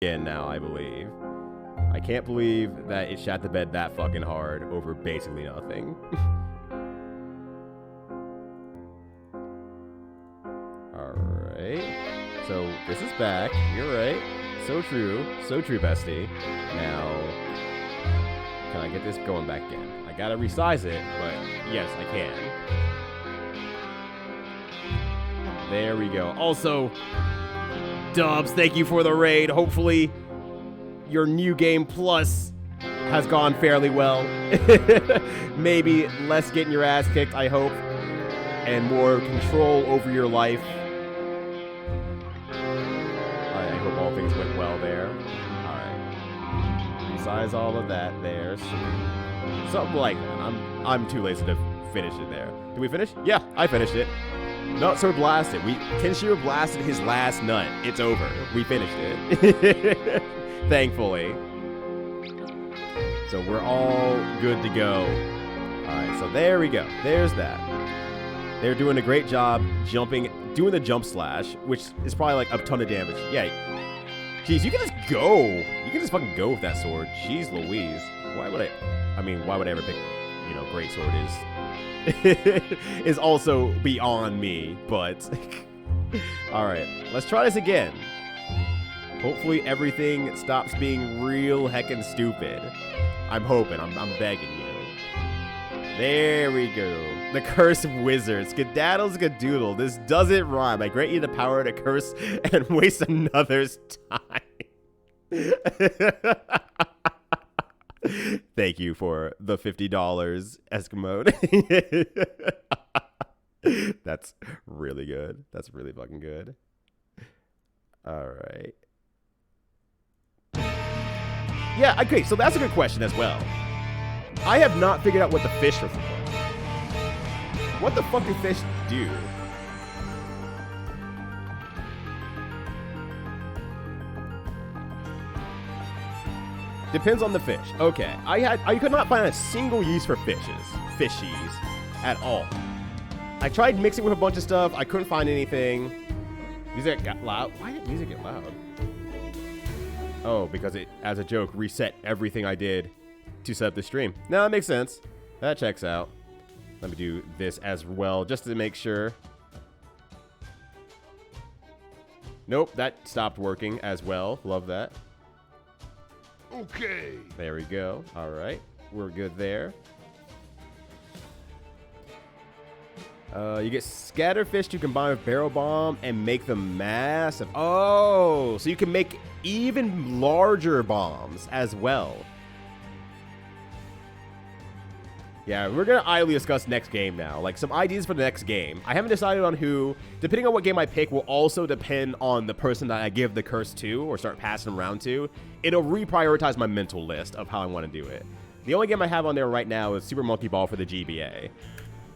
again now, I believe. I can't believe that it shat the bed that fucking hard over basically nothing. Alright. So, this is back. You're right. So true, bestie. Now, can I get this going back again? I gotta resize it, but yes, I can. There we go. Also, Dubs, thank you for the raid. Hopefully, your new game plus has gone fairly well. Maybe less getting your ass kicked, I hope, and more control over your life. I hope all things went well there. Alright. Resize all of that there. Something like that. I'm too lazy to finish it there. Did we finish? Yeah, I finished it. Nut Sword blasted. Kenshiro blasted his last nut. It's over. We finished it. Thankfully. So we're all good to go. Alright, so there we go. There's that. They're doing a great job doing the jump slash, which is probably like a ton of damage. Yeah. Jeez, you can just go. You can just fucking go with that sword. Jeez Louise. Why would I ever pick, great sword is also beyond me, but alright, let's try this again. Hopefully everything stops being real heckin' stupid. I'm hoping, I'm begging you. There we go. The Cursed Wizard. Skedaddle Skadoodle. This doesn't rhyme. I grant you the power to curse and waste another's time. Thank you for the $50, Eskimo. That's really good. That's really fucking good. All right. Yeah, okay, so that's a good question as well. I have not figured out what the fish are for. What the fuck do fish do? Depends on the fish. Okay, I could not find a single use for fishies, at all. I tried mixing with a bunch of stuff. I couldn't find anything. Music got loud. Why did music get loud? Oh, because it, as a joke, reset everything I did to set up the stream. No, that makes sense. That checks out. Let me do this as well, just to make sure. Nope, that stopped working as well. Love that. Okay. There we go. All right. We're good there. You get Scatterfish to combine with Barrel Bomb and make them massive. Oh, so you can make even larger bombs as well. Yeah, we're going to idly discuss next game now. Like, some ideas for the next game. I haven't decided on who. Depending on what game I pick will also depend on the person that I give the curse to or start passing them around to. It'll reprioritize my mental list of how I want to do it. The only game I have on there right now is Super Monkey Ball for the GBA.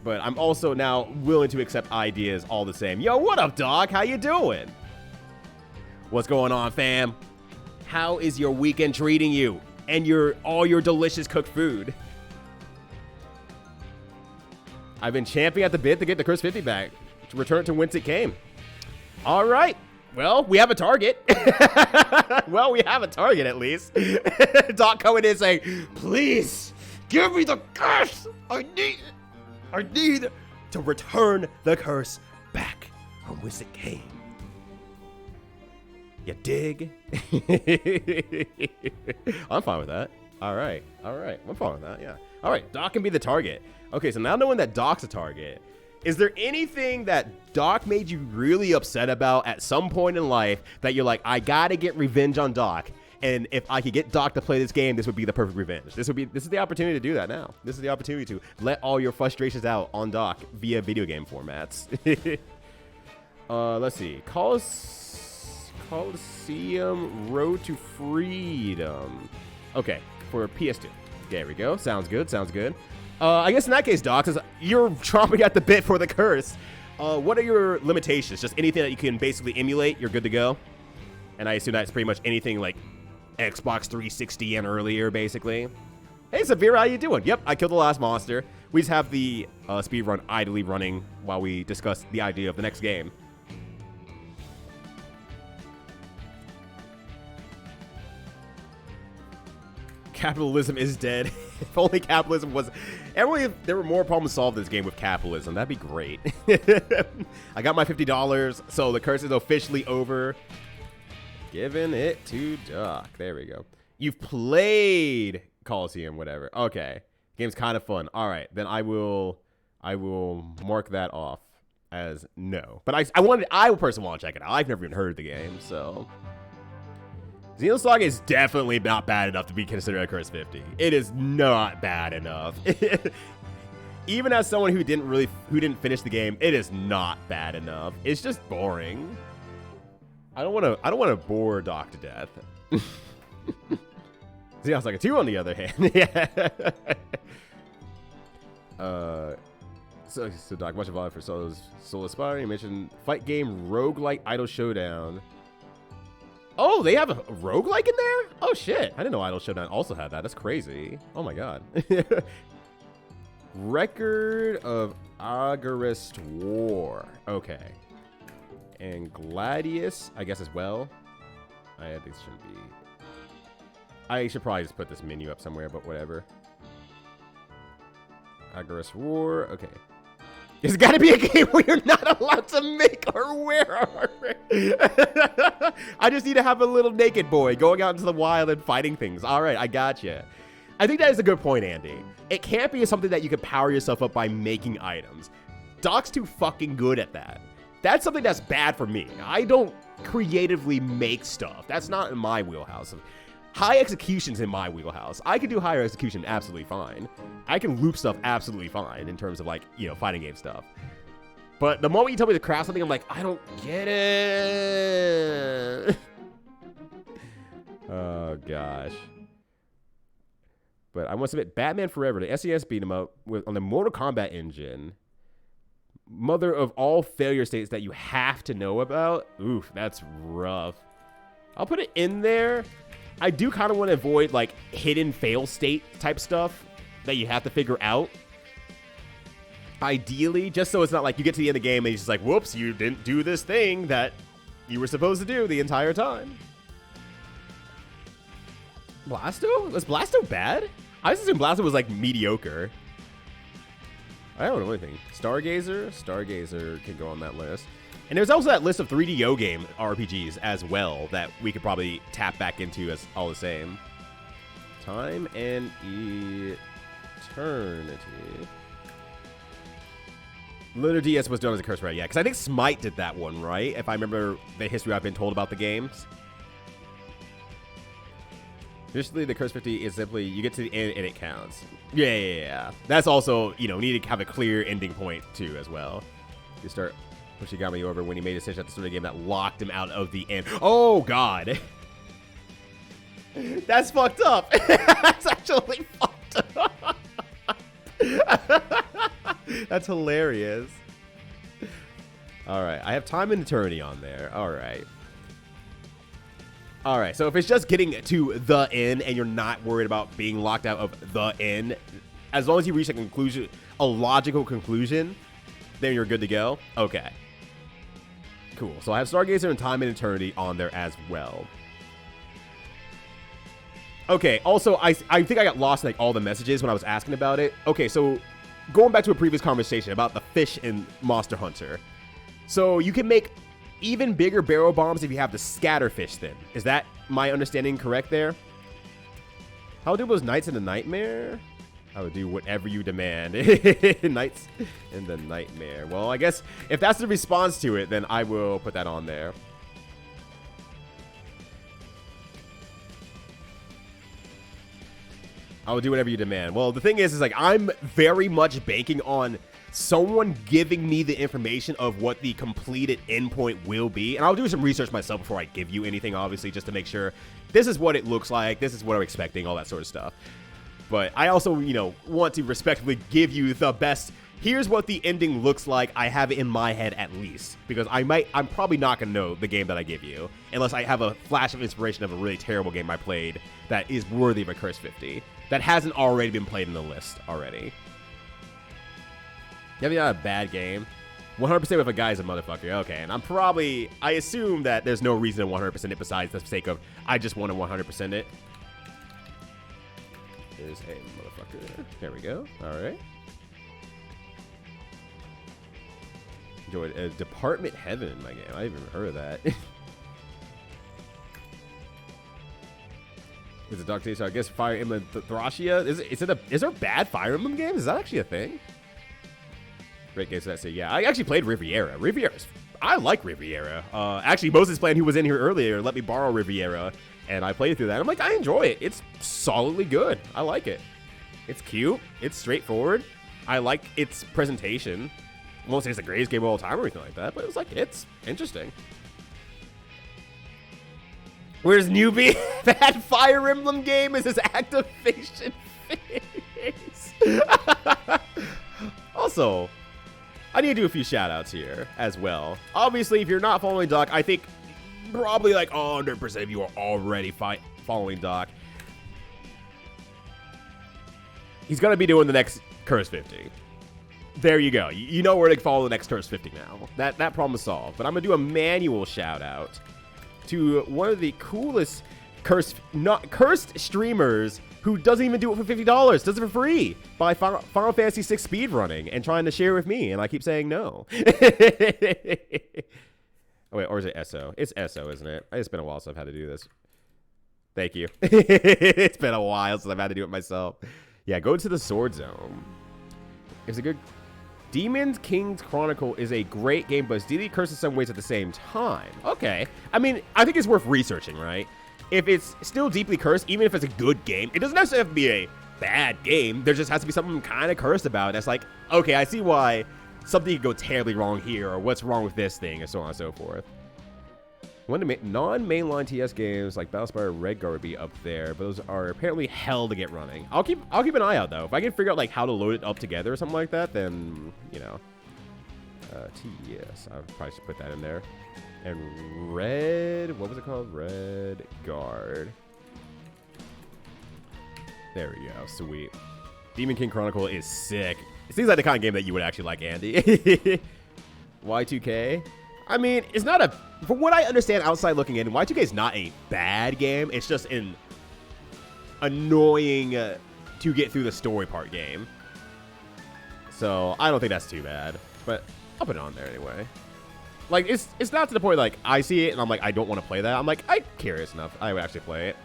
But I'm also now willing to accept ideas all the same. Yo, what up, dog? How you doing? What's going on, fam? How is your weekend treating you? And all your delicious cooked food? I've been champing at the bit to get the Cursed 50 back. To return it to whence it came. All right. Well, we have a target. Well, we have a target at least. Doc coming in saying, please, give me the curse. I need to return the curse back from whence it came. You dig? I'm fine with that. All right. I'm fine with that, yeah. All right, Doc can be the target. Okay, so now knowing that Doc's a target, is there anything that Doc made you really upset about at some point in life that you're like, I gotta get revenge on Doc, and if I could get Doc to play this game, this would be the perfect revenge. This is the opportunity to do that now. This is the opportunity to let all your frustrations out on Doc via video game formats. Let's see. Coliseum Road to Freedom. Okay, for PS2. There we go. Sounds good. I guess in that case, Doc, since you're chomping at the bit for the curse, what are your limitations? Just anything that you can basically emulate, you're good to go? And I assume that's pretty much anything like Xbox 360 and earlier, basically. Hey, Severe, how you doing? Yep, I killed the last monster. We just have the speedrun idly running while we discuss the idea of the next game. Capitalism is dead. If only capitalism was... Everyone, there were more problems solved in this game with capitalism. That'd be great. I got my $50, so the curse is officially over. Giving it to Doc. There we go. You've played Coliseum, whatever. Okay. Game's kind of fun. All right. Then I will mark that off as no. But I personally want to check it out. I've never even heard of the game, so... Xeno's Saga is definitely not bad enough to be considered a Cursed 50. It is not bad enough. Even as someone who didn't finish the game, it is not bad enough. It's just boring. I don't want to bore Doc to death. Xeno's Saga 2 on the other hand. Yeah. So Doc, much involved for Soul Aspiring. You mentioned fight game roguelike Idol Showdown. Oh, they have a roguelike in there? Oh, shit. I didn't know Idol Showdown also had that. That's crazy. Oh, my God. Record of Agarist War. Okay. And Gladius, I guess, as well. I think it shouldn't be. I should probably just put this menu up somewhere, but whatever. Agarist War. Okay. There's got to be a game where you're not allowed to make or wear armor. I just need to have a little naked boy going out into the wild and fighting things. All right, I gotcha. I think that is a good point, Andy. It can't be something that you can power yourself up by making items. Doc's too fucking good at that. That's something that's bad for me. I don't creatively make stuff. That's not in my wheelhouse. High execution's in my wheelhouse. I can do higher execution absolutely fine. I can loop stuff absolutely fine in terms of, like, you know, fighting game stuff. But the moment you tell me to craft something, I'm like, I don't get it. Oh, gosh. But I want to submit Batman Forever, the SNES beat 'em up on the Mortal Kombat engine. Mother of all failure states that you have to know about. Oof, that's rough. I'll put it in there. I do kind of want to avoid, like, hidden fail state type stuff that you have to figure out. Ideally, just so it's not like you get to the end of the game and it's just like, whoops, you didn't do this thing that you were supposed to do the entire time. Blasto? Was Blasto bad? I just assumed Blasto was, like, mediocre. I don't know anything. Stargazer can go on that list. And there's also that list of 3DO game RPGs as well that we could probably tap back into as all the same. Time and Eternity. Lunar DS was done as a curse, right? Yeah, because I think Smite did that one, right? If I remember the history I've been told about the games. Traditionally, the Cursed 50 is simply you get to the end and it counts. Yeah. That's also, you know, need to have a clear ending point too as well. You start... She got me over when he made a decision at the start of the game that locked him out of the end. Oh, God. That's fucked up. That's actually fucked up. That's hilarious. All right. I have Time and Eternity on there. All right. All right. So if it's just getting to the end and you're not worried about being locked out of the end, as long as you reach a conclusion, a logical conclusion, then you're good to go. Okay. Cool. So I have Stargazer and Time and Eternity on there as well. Okay, also, I think I got lost in, like, all the messages when I was asking about it. Okay, so going back to a previous conversation about the fish in Monster Hunter. So you can make even bigger barrel bombs if you have the scatter fish then. Is that my understanding correct there? How do those Nights in the Nightmare? I would do whatever you demand. Nights in the Nightmare. Well, I guess if that's the response to it, then I will put that on there. I will do whatever you demand. Well, the thing is like, I'm very much banking on someone giving me the information of what the completed endpoint will be. And I'll do some research myself before I give you anything, obviously, just to make sure this is what it looks like. This is what I'm expecting, all that sort of stuff. But I also, you know, want to respectfully give you the best. Here's what the ending looks like. I have it in my head at least, because I'm probably not going to know the game that I give you unless I have a flash of inspiration of a really terrible game I played that is worthy of a Cursed 50 that hasn't already been played in the list already. Yeah, not a bad game. 100% with a guy's a motherfucker. Okay, and I assume that there's no reason to 100% it besides the sake of I just want to 100% it. There's a motherfucker. There we go. All right. Enjoyed Department Heaven in my game. I haven't even heard of that. It's a Dark Taste, so I guess Fire Emblem Thracia. Is there bad Fire Emblem games? Is that actually a thing? Great games that say, yeah. I actually played Riviera. I like Riviera. Actually, Moses Plan, who was in here earlier, let me borrow Riviera, and I played through that. I'm like, I enjoy it. It's solidly good. I like it. It's cute. It's straightforward. I like its presentation. I won't say it's the greatest game of all time or anything like that, but it was like, it's interesting. Where's Newbie? That Fire Emblem game is his activation face. Also, I need to do a few shout-outs here as well. Obviously, if you're not following Doc, I think probably like 100% of you are already following Doc. He's going to be doing the next Cursed 50. There you go. You know where to follow the next Cursed 50 now. That problem is solved. But I'm going to do a manual shout-out to one of the coolest cursed streamers who doesn't even do it for $50, does it for free by Final Fantasy VI speedrunning and trying to share with me, and I keep saying no. Oh wait, or is it SO? It's SO, isn't it? It's been a while since I've had to do this. Thank you. It's been a while since I've had to do it myself. Yeah, go to the Sword Zone. It's a good... Demon King's Chronicle is a great game, but it's deeply cursed in some ways at the same time. Okay. I mean, I think it's worth researching, right? If it's still deeply cursed, even if it's a good game, it doesn't necessarily have to be a bad game. There just has to be something kind of cursed about it. That's like, okay, I see why something could go terribly wrong here, or what's wrong with this thing, and so on and so forth. One of the non-mainline TS games like Battlespire Redguard would be up there, but those are apparently hell to get running. I'll keep an eye out though. If I can figure out like how to load it up together or something like that, then you know, TS. I probably should put that in there. And what was it called? Redguard. There we go. Sweet. Demon King Chronicle is sick. It seems like the kind of game that you would actually like, Andy. Y2K. I mean, it's not a... From what I understand outside looking in, Y2K is not a bad game. It's just an annoying to get through the story part game. So, I don't think that's too bad. But I'll put it on there anyway. Like, it's not to the point, like, I see it and I'm like, I don't want to play that. I'm like, I'm curious enough. I would actually play it.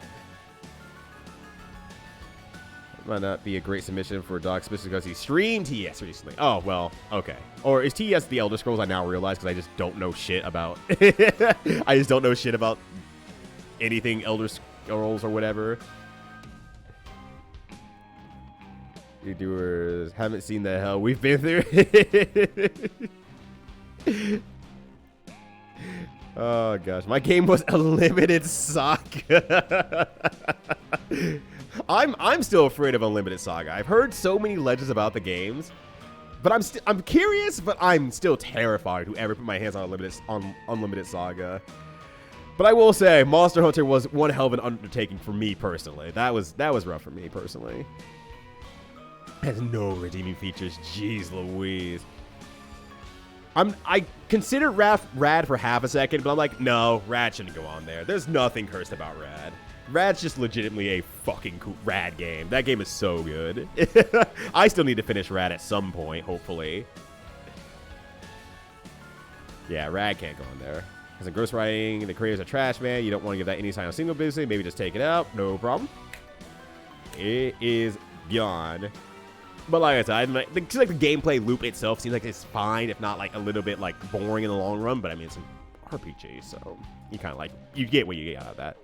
Might not be a great submission for Doc, especially because he streamed TS recently. Oh, well, okay. Or is TS the Elder Scrolls? I now realize because I just don't know shit about... I just don't know shit about anything Elder Scrolls or whatever. You doers haven't seen the hell we've been through. Oh, gosh. My game was a limited saga. I'm still afraid of Unlimited Saga. I've heard so many legends about the games, but I'm curious, but I'm still terrified whoever put my hands on Unlimited Saga. But I will say, Monster Hunter was one hell of an undertaking for me personally. That was rough for me personally. It has no redeeming features. Jeez Louise. I considered Rad for half a second, but I'm like, no, Rad shouldn't go on there. There's nothing cursed about Rad. Rad's just legitimately a fucking cool, Rad game. That game is so good. I still need to finish Rad at some point, hopefully. Yeah, Rad can't go on there. As a ghostwriting, the creator's a trash man. You don't want to give that any sign of single business. Maybe just take it out. No problem. It is gone. But like I said, like the gameplay loop itself seems like it's fine, if not like a little bit like boring in the long run. But I mean, it's an RPG, so you kind of like, you get what you get out of that.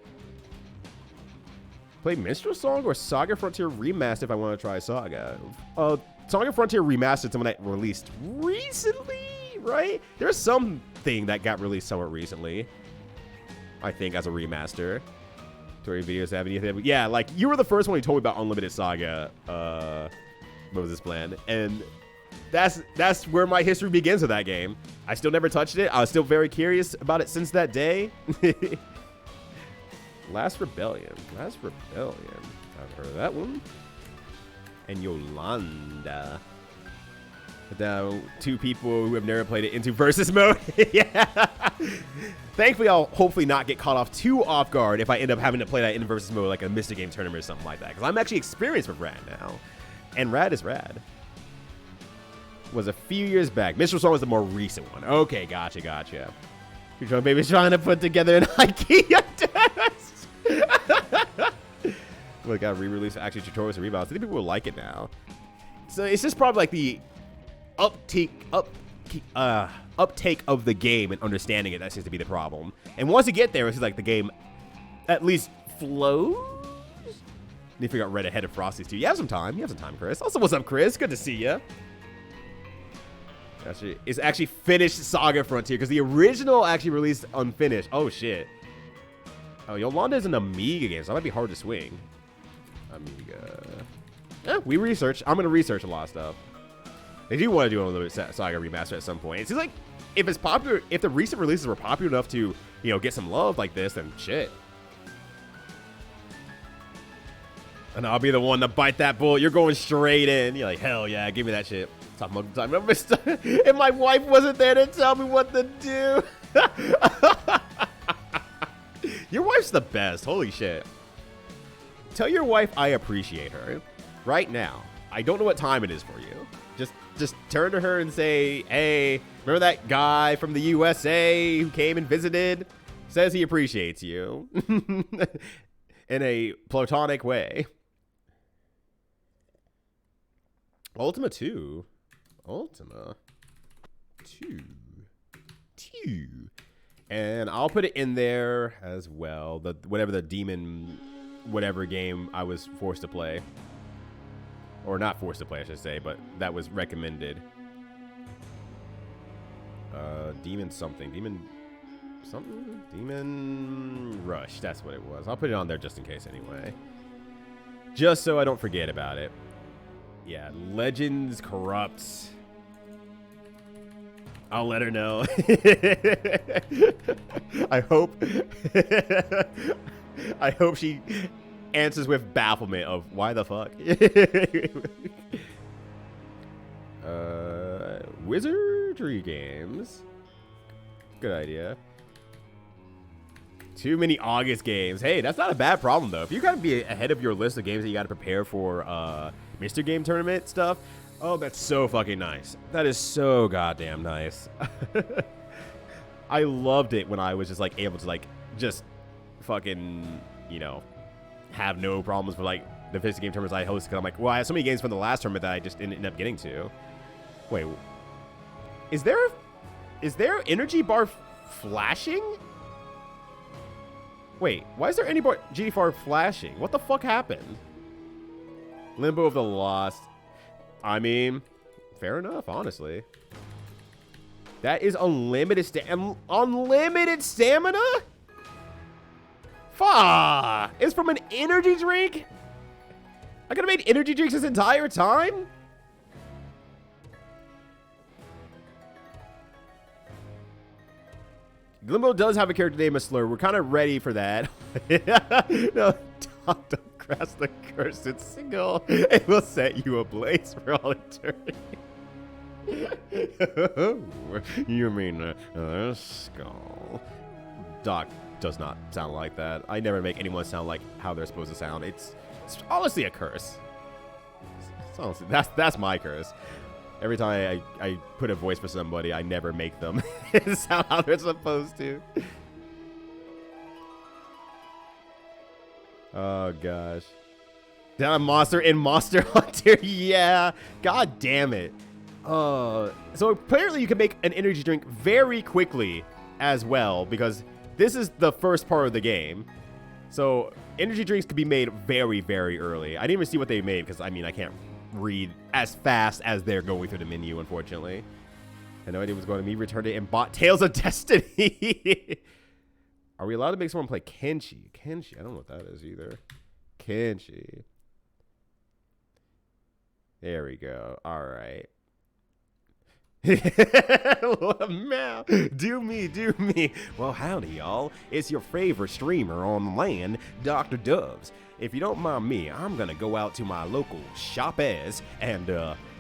Play Minstrel Song or Saga Frontier Remastered if I want to try Saga. Saga Frontier Remastered, someone that released recently, right? There's something that got released somewhat recently, I think, as a remaster. Story videos have anything? Yeah, like you were the first one who told me about Unlimited Saga. What was this plan? And that's where my history begins with that game. I still never touched it. I was still very curious about it since that day. Last Rebellion. I've heard of that one. And Yolanda. Two people who have never played it into versus mode. Yeah. Thankfully, I'll hopefully not get caught off too off guard if I end up having to play that in versus mode, like a Mr. Game tournament or something like that. Because I'm actually experienced with Rad now. And Rad is Rad. Was a few years back. Mr. Storm was the more recent one. Okay, gotcha. Your baby's trying to put together an IKEA test. Well, it got re-released actually tutorials and rebounds. I think people will like it now. So it's just probably like the uptake of the game and understanding it that seems to be the problem. And once you get there, it's like the game at least flows. And if you got read ahead of Frosty's too. You have some time, Chris. Also, what's up, Chris? Good to see you. Actually, it's actually finished Saga Frontier because the original actually released unfinished. Oh shit. Oh, Yolanda is an Amiga game, so that might be hard to swing. Amiga. Yeah, we research. I'm gonna research a lot of stuff. They do want to do a little Saga remaster at some point. It seems like if it's popular, if the recent releases were popular enough to, you know, get some love like this, then shit. And I'll be the one to bite that bullet. You're going straight in. You're like, hell yeah, give me that shit. And my wife wasn't there to tell me what to do. Your wife's the best. Holy shit. Tell your wife I appreciate her right now. I don't know what time it is for you. Just turn to her and say, hey, remember that guy from the USA who came and visited? Says he appreciates you. In a platonic way. Ultima 2. Ultima 2. And I'll put it in there as well. Whatever the demon, whatever game I was forced to play. Or not forced to play, I should say, but that was recommended. Demon something. Demon Rush. That's what it was. I'll put it on there just in case anyway. Just so I don't forget about it. Yeah, Legends Corrupts. I'll let her know. I hope she answers with bafflement of why the fuck. Wizardry games. Good idea. Too many August games. Hey, that's not a bad problem though. If you gotta be ahead of your list of games that you gotta prepare for Mr. Game tournament stuff, oh, that's so fucking nice. That is so goddamn nice. I loved it when I was just like able to like just fucking, you know, have no problems with like the 50 game tournaments I hosted. Cause I'm like, well, I have so many games from the last tournament that I just didn't end up getting to. Wait, is there energy bar flashing? Wait, why is there any energy bar flashing? What the fuck happened? Limbo of the Lost. I mean, fair enough, honestly. That is unlimited stamina? Fuck! It's from an energy drink? I could have made energy drinks this entire time? Limbo does have a character name of Slur. We're kind of ready for that. No, don't cross the cursed signal. It will set you ablaze for all eternity. You mean skull? Doc does not sound like that. I never make anyone sound like how they're supposed to sound. It's honestly a curse. It's honestly, that's my curse. Every time I put a voice for somebody, I never make them sound how they're supposed to. Oh, gosh. Down a monster in Monster Hunter? Yeah. God damn it. So apparently you can make an energy drink very quickly as well, because this is the first part of the game. So energy drinks could be made very, very early. I didn't even see what they made because, I mean, I can't read as fast as they're going through the menu, unfortunately. I had no idea what's going to be. Returned it and bought Tales of Destiny. Are we allowed to make someone play Kenshi? Kenshi, I don't know what that is either. Kenshi. There we go. All right. Do me. Well, howdy, y'all. It's your favorite streamer on the land, Dr. Doves. If you don't mind me, I'm gonna go out to my local shop and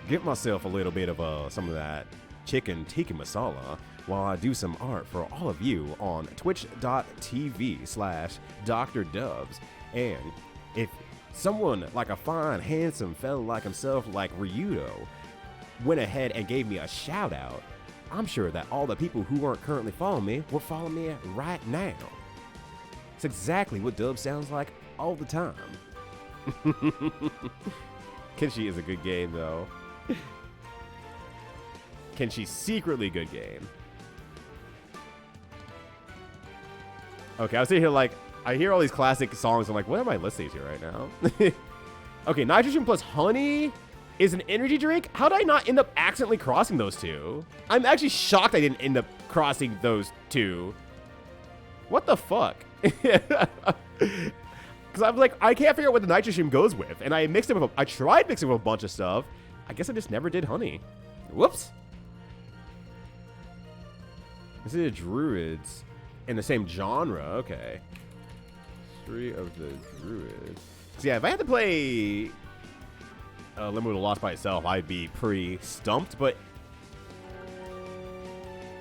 get myself a little bit of some of that chicken tikka masala while I do some art for all of you on twitch.tv/DrDubs. And if someone like a fine, handsome fella like himself, like Ryudo, went ahead and gave me a shout out, I'm sure that all the people who aren't currently following me will follow me right now. It's exactly what Dub sounds like all the time. Kenshi is a good game, though. Kenshi secretly good game. Okay, I was sitting here like, I hear all these classic songs. I'm like, what am I listening to right now? Okay, nitrogen plus honey is an energy drink. How did I not end up accidentally crossing those two? I'm actually shocked I didn't end up crossing those two. What the fuck? Because I'm like, I can't figure out what the nitrogen goes with. And I mixed it with, I tried mixing with a bunch of stuff. I guess I just never did honey. Whoops. This is druids in the same genre. Okay. 3 of the druids. So yeah, if I had to play Limbo of the Lost by itself, I'd be pretty stumped. But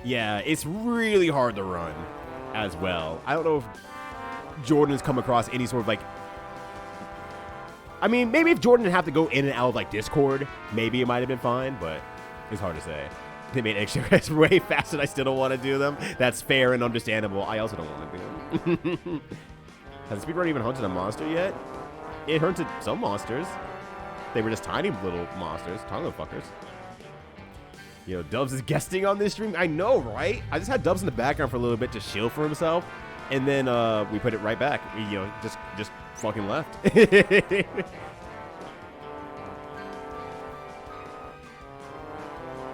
yeah, it's really hard to run as well. I don't know if Jordan's come across any sort of like, I mean, maybe if Jordan didn't have to go in and out of like Discord, maybe it might have been fine, but it's hard to say. They made extra guys way faster and I still don't want to do them. That's fair and understandable. I also don't want to do them. Has the speedrun even hunted a monster yet? It hunted some monsters. They were just tiny little monsters, tiny little fuckers. You know, Dubs is guesting on this stream. I know, right? I just had Dubs in the background for a little bit to shield for himself, and then we put it right back. You know, just fucking left.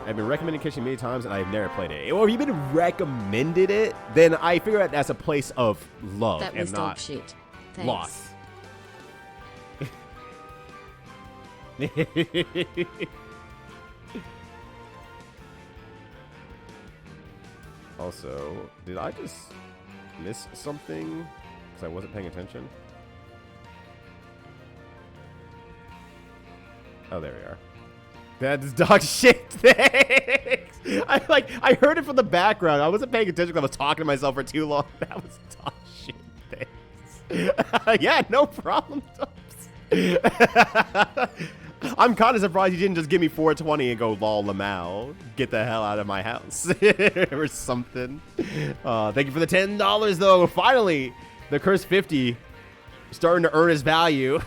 I've been recommending Kitchen many times, and I've never played it. Well, if you've been recommended it, then I figure out that's a place of love that and not shit. Loss. Also, did I just miss something because I wasn't paying attention? Oh, there we are. That's dog shit. Thanks. I heard it from the background. I wasn't paying attention because I was talking to myself for too long. That was dog shit. Thanks. Yeah, no problem. I'm kind of surprised you didn't just give me 420 and go lol Lamau. Get the hell out of my house or something. Thank you for the $10 though. Finally, the Cursed 50 starting to earn his value,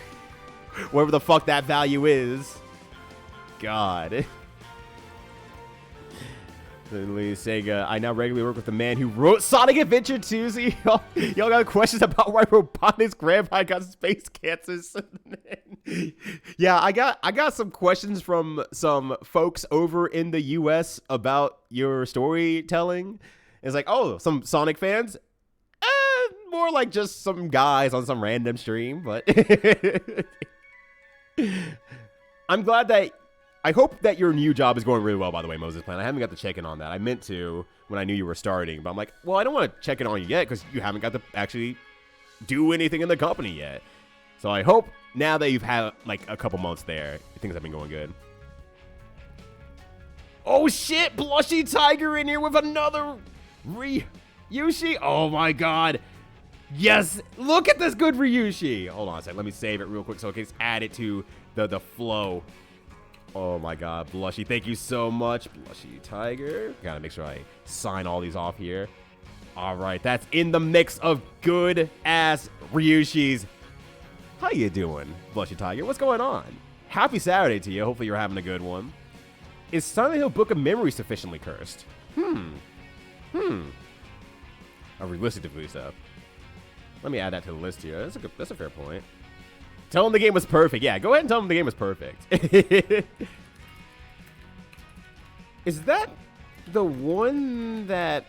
whatever the fuck that value is. God. Sega, I now regularly work with the man who wrote Sonic Adventure 2. So y'all got questions about why Robotnik's grandpa got space cancers? Yeah, I got some questions from some folks over in the US about your storytelling. It's like, oh, some Sonic fans? More like just some guys on some random stream, but I'm glad that I hope that your new job is going really well, by the way, Moses Plan. I haven't got to check in on that. I meant to when I knew you were starting, but I'm like, well, I don't want to check in on you yet because you haven't got to actually do anything in the company yet. So I hope now that you've had like a couple months there, things have been going good. Oh shit, Blushy Tiger in here with another Ryushi. Oh my god. Yes, look at this good Ryushi. Hold on a second, let me save it real quick so I can add it to the flow. Oh my god, Blushy, thank you so much. Blushy Tiger. Gotta make sure I sign all these off here. All right, that's in the mix of good ass Ryushis. How you doing, Blushy Tiger? What's going on? Happy Saturday to you. Hopefully you're having a good one. Is Silent Hill Book of Memory sufficiently cursed? Oh, realistically stuff. Let me add that to the list here. That's a fair point. Tell him the game was perfect. Yeah, go ahead and tell him the game was perfect. Is that the one that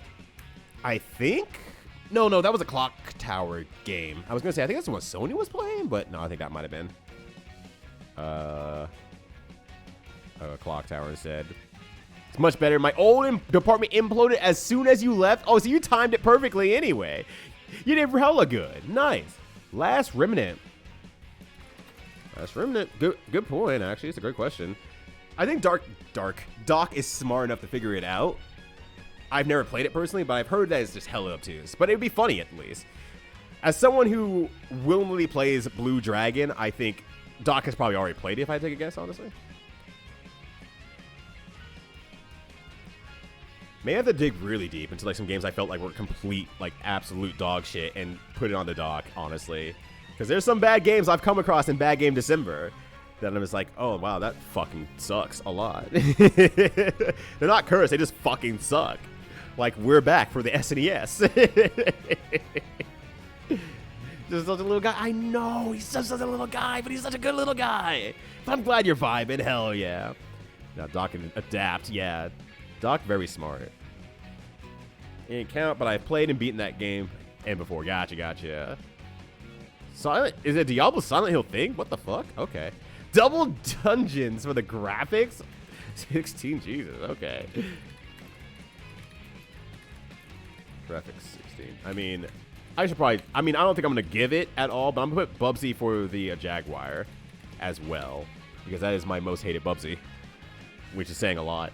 I think? No, that was a Clock Tower game. I was going to say, I think that's the one Sony was playing, but no, I think that might have been. Clock Tower instead. It's much better. My old department imploded as soon as you left. Oh, so you timed it perfectly anyway. You did hella good. Nice. Last Remnant. Last Remnant. Good point, actually. It's a great question. I think Doc is smart enough to figure it out. I've never played it personally, but I've heard that it's just hella obtuse. But it would be funny at least. As someone who willingly plays Blue Dragon, I think Doc has probably already played it, if I take a guess, honestly. May have to dig really deep into like some games I felt like were complete, like absolute dog shit and put it on the dock, honestly. Because there's some bad games I've come across in Bad Game December that I'm just like, oh wow, that fucking sucks a lot. They're not cursed, they just fucking suck. Like, we're back for the SNES. Just such a little guy. I know, he's such a little guy, but he's such a good little guy. But I'm glad you're vibing, hell yeah. Now Doc can adapt, yeah. Doc, very smart. It didn't count, but I played and beaten that game and before. Gotcha. Silent, is it Diablo Silent Hill thing? What the fuck? Okay. Double dungeons for the graphics? 16, Jesus, okay. Graphics 16. I mean, I should probably, I don't think I'm going to give it at all, but I'm going to put Bubsy for the Jaguar as well, because that is my most hated Bubsy, which is saying a lot.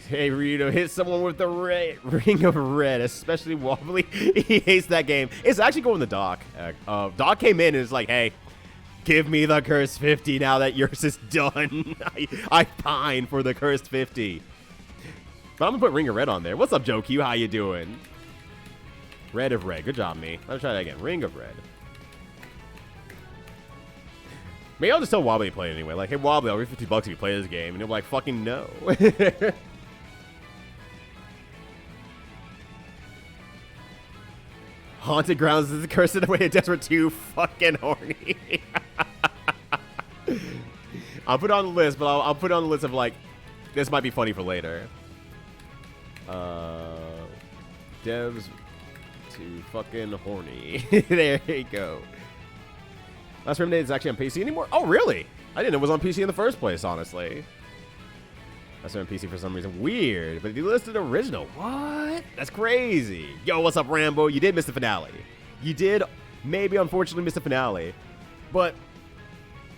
Hey, Rito, hit someone with the ring of red, especially Wobbly. He hates that game. It's actually going to Doc. Doc came in and is like, hey, give me the Cursed 50 now that yours is done. I pine for the Cursed 50. But I'm going to put ring of red on there. What's up, Joe Q? How you doing? Red of red. Good job, me. Let's try that again. Ring of red. Maybe I'll just tell Wobbly to play it anyway. Like, hey, Wobbly, I'll give you $50 if you play this game. And he'll be like, fucking no. Haunted Grounds is the Cursed Away to Desperate 2 fucking horny. I'll put it on the list, but I'll put it on the list of like, this might be funny for later. Devs to fucking horny. There you go. Last Remnant is actually on PC anymore? Oh, really? I didn't know it was on PC in the first place, honestly. That's on PC for some reason. Weird, but he listed original. What? That's crazy. Yo, what's up, Rambo? You did miss the finale. You did, maybe unfortunately, miss the finale. But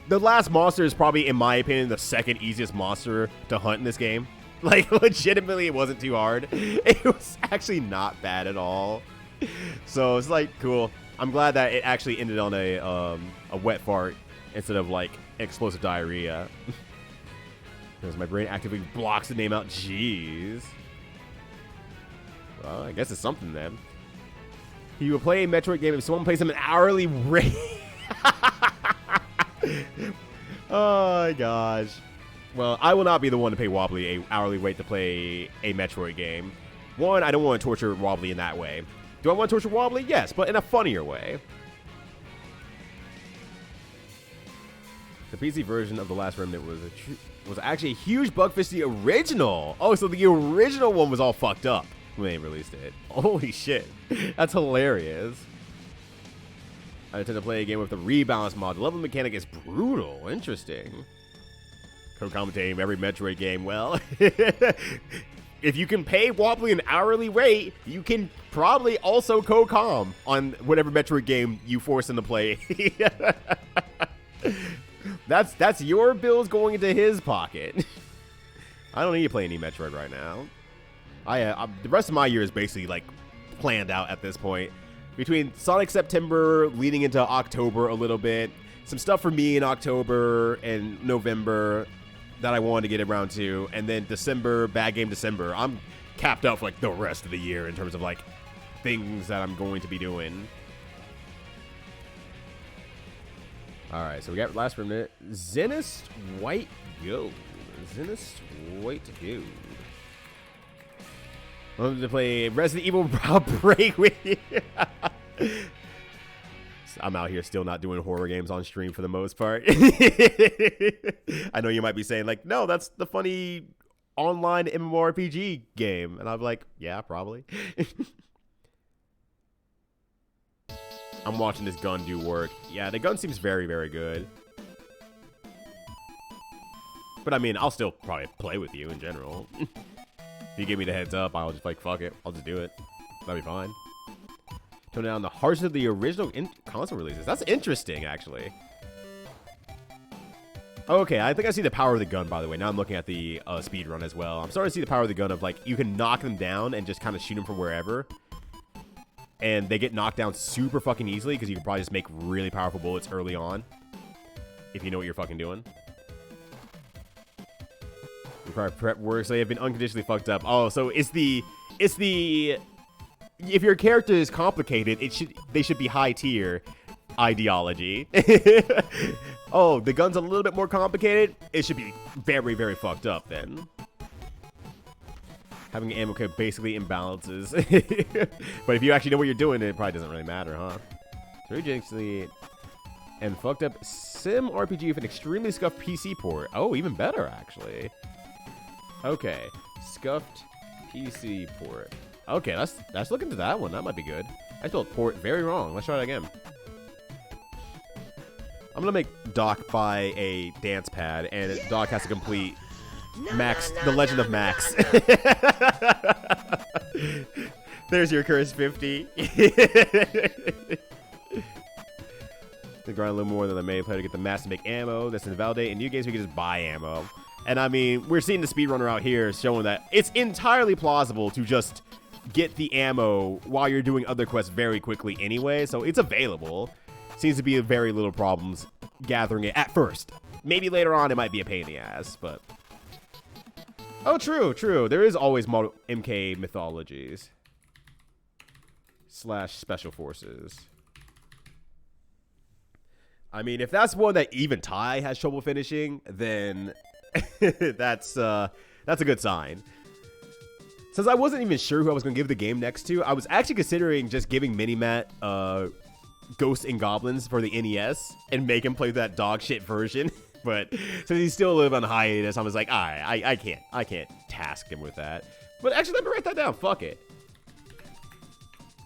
the last monster is probably, in my opinion, the second easiest monster to hunt in this game. Like, legitimately, it wasn't too hard. It was actually not bad at all. So it's like, cool. I'm glad that it actually ended on a wet fart instead of like explosive diarrhea. Because my brain actively blocks the name out. Jeez. Well, I guess it's something then. He will play a Metroid game if someone pays him an hourly rate. Oh my gosh. Well, I will not be the one to pay Wobbly an hourly rate to play a Metroid game. One, I don't want to torture Wobbly in that way. Do I want to torture Wobbly? Yes, but in a funnier way. The PC version of The Last Remnant was actually a huge bug fix the original. Oh, so the original one was all fucked up when they released it. Holy shit. That's hilarious. I intend to play a game with the rebalance mod. The level mechanic is brutal. Interesting. Co-commentating every Metroid game. Well, if you can pay Wobbly an hourly rate, you can probably also co-com on whatever Metroid game you force him to play. That's your bills going into his pocket. I don't need to play any Metroid right now. The rest of my year is basically like planned out at this point. Between Sonic September leading into October a little bit, some stuff for me in October and November that I wanted to get around to, and then December, Bad Game December. I'm capped out for like the rest of the year in terms of like things that I'm going to be doing. Alright, so we got Last Remnant. Zenist White Gold. Zenist White Gold. I'm going to play Resident Evil Outbreak with you. I'm out here still not doing horror games on stream for the most part. I know you might be saying, like, no, that's the funny online MMORPG game. And I'm like, yeah, probably. I'm watching this gun do work. Yeah, the gun seems very, very good. But I mean, I'll still probably play with you in general. If you give me the heads up, I'll just like, fuck it. I'll just do it. That'll be fine. Tone down the harshness of the original console releases. That's interesting, actually. Okay, I think I see the power of the gun, by the way. Now I'm looking at the speed run as well. I'm starting to see the power of the gun of, like, you can knock them down and just kind of shoot them from wherever. And they get knocked down super fucking easily because you can probably just make really powerful bullets early on. If you know what you're fucking doing. Prep works. They have been unconditionally fucked up. Oh, so it's the... If your character is complicated, they should be high tier ideology. Oh, the gun's a little bit more complicated. It should be very, very fucked up then. Having ammo code basically imbalances. But if you actually know what you're doing, it probably doesn't really matter, huh? Religiously and fucked up sim RPG with an extremely scuffed PC port. Oh, even better actually. Okay, scuffed PC port. Okay, let's look into that one. That might be good. I spelled port very wrong. Let's try it again. I'm gonna make Doc buy a dance pad, and Doc has to complete Max, the Legend of Max. There's your Cursed 50. They grind a little more than the main player to get the mass to make ammo. That's invalidate. In new games, we can just buy ammo. And I mean, we're seeing the speedrunner out here showing that it's entirely plausible to just get the ammo while you're doing other quests very quickly anyway. So it's available. Seems to be very little problems gathering it at first. Maybe later on it might be a pain in the ass, but... Oh, true, true. There is always MK mythologies. / special forces. I mean, if that's one that even Ty has trouble finishing, then that's a good sign. Since I wasn't even sure who I was going to give the game next to, I was actually considering just giving Minimat Ghosts and Goblins for the NES and make him play that dog shit version. But since he's still a little on hiatus, I was like, I can't task him with that. But actually, let me write that down. Fuck it.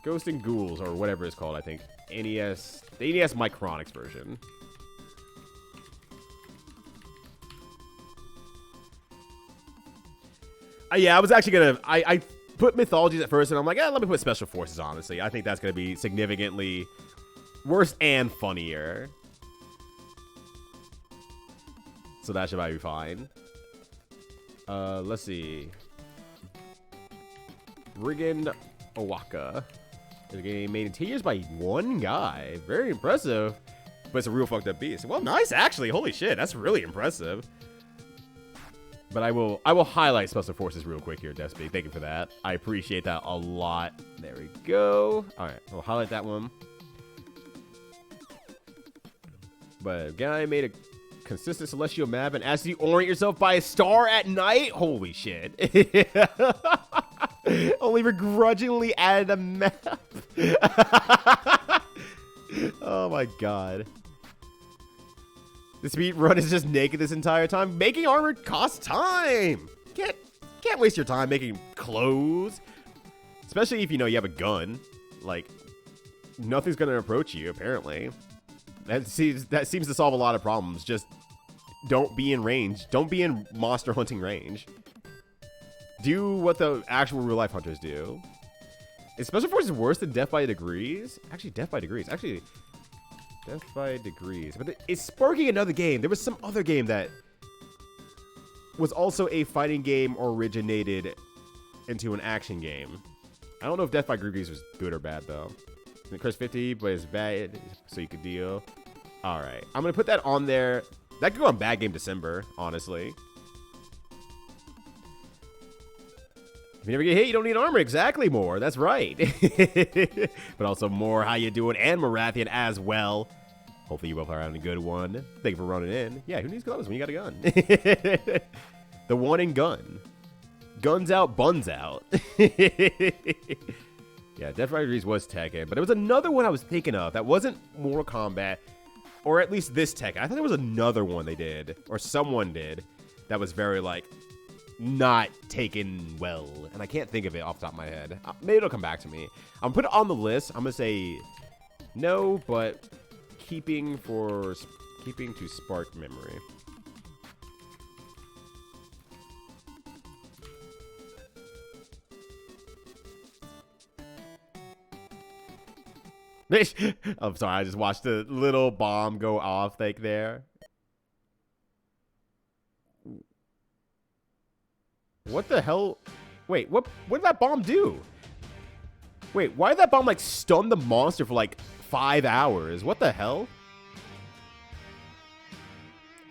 Ghosts and Ghouls, or whatever it's called, I think. NES, the NES Micronics version. Yeah, I was actually gonna, I put mythologies at first, and I'm like, let me put special forces, honestly. I think that's gonna be significantly worse and funnier. So that should probably be fine. Let's see. Brigand Owaka. It's a game made in 10 years by one guy. Very impressive. But it's a real fucked up beast. Well, nice, actually. Holy shit, that's really impressive. But I will highlight Special Forces real quick here, Despy. Thank you for that. I appreciate that a lot. There we go. All right, we'll highlight that one. But a guy made a consistent celestial map and asks you to orient yourself by a star at night? Holy shit. Only begrudgingly added a map. Oh my god. The speed run is just naked this entire time. Making armor costs time. Can't waste your time making clothes. Especially if you know you have a gun. Like, nothing's gonna approach you, apparently. That seems to solve a lot of problems. Just don't be in range. Don't be in monster hunting range. Do what the actual real life hunters do. Is Special Forces worse than Death by Degrees? Actually, Death by Degrees. Actually, Death by Degrees. But it's sparking another game. There was some other game that was also a fighting game originated into an action game. I don't know if Death by Degrees was good or bad, though. Cursed 50, but it's bad, so you could deal. All right. I'm going to put that on there. That could go on Bad Game December, honestly. If you never get hit, you don't need armor. Exactly, more. That's right. But also more How You Doing and Marathian as well. Hopefully you both are having a good one. Thank you for running in. Yeah, who needs gloves when you got a gun? The one and gun. Guns out, buns out. Yeah, Death by Degrees was Tekken, but there was another one I was thinking of that wasn't Mortal Kombat, or at least this Tekken. I thought there was another one they did, or someone did, that was very, like, not taken well, and I can't think of it off the top of my head. Maybe it'll come back to me. I'm put it on the list. I'm gonna say no, but keeping to spark memory. I'm sorry, I just watched the little bomb go off like there. What the hell? Wait, what did that bomb do? Wait, why did that bomb, like, stun the monster for, like, 5 hours? What the hell?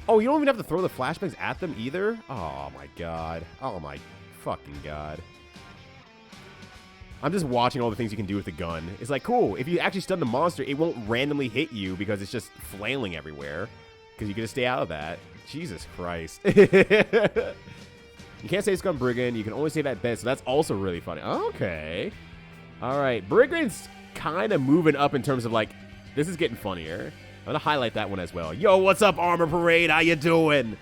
Oh, you don't even have to throw the flashbangs at them either? Oh, my God. Oh, my fucking God. I'm just watching all the things you can do with the gun. It's like, cool. If you actually stun the monster, it won't randomly hit you because it's just flailing everywhere. Because you can just stay out of that. Jesus Christ. You can't save Scum Brigand. You can only save at bed, so that's also really funny. Okay. All right. Brigand's kind of moving up in terms of, like, this is getting funnier. I'm going to highlight that one as well. Yo, what's up, Armor Parade? How you doing?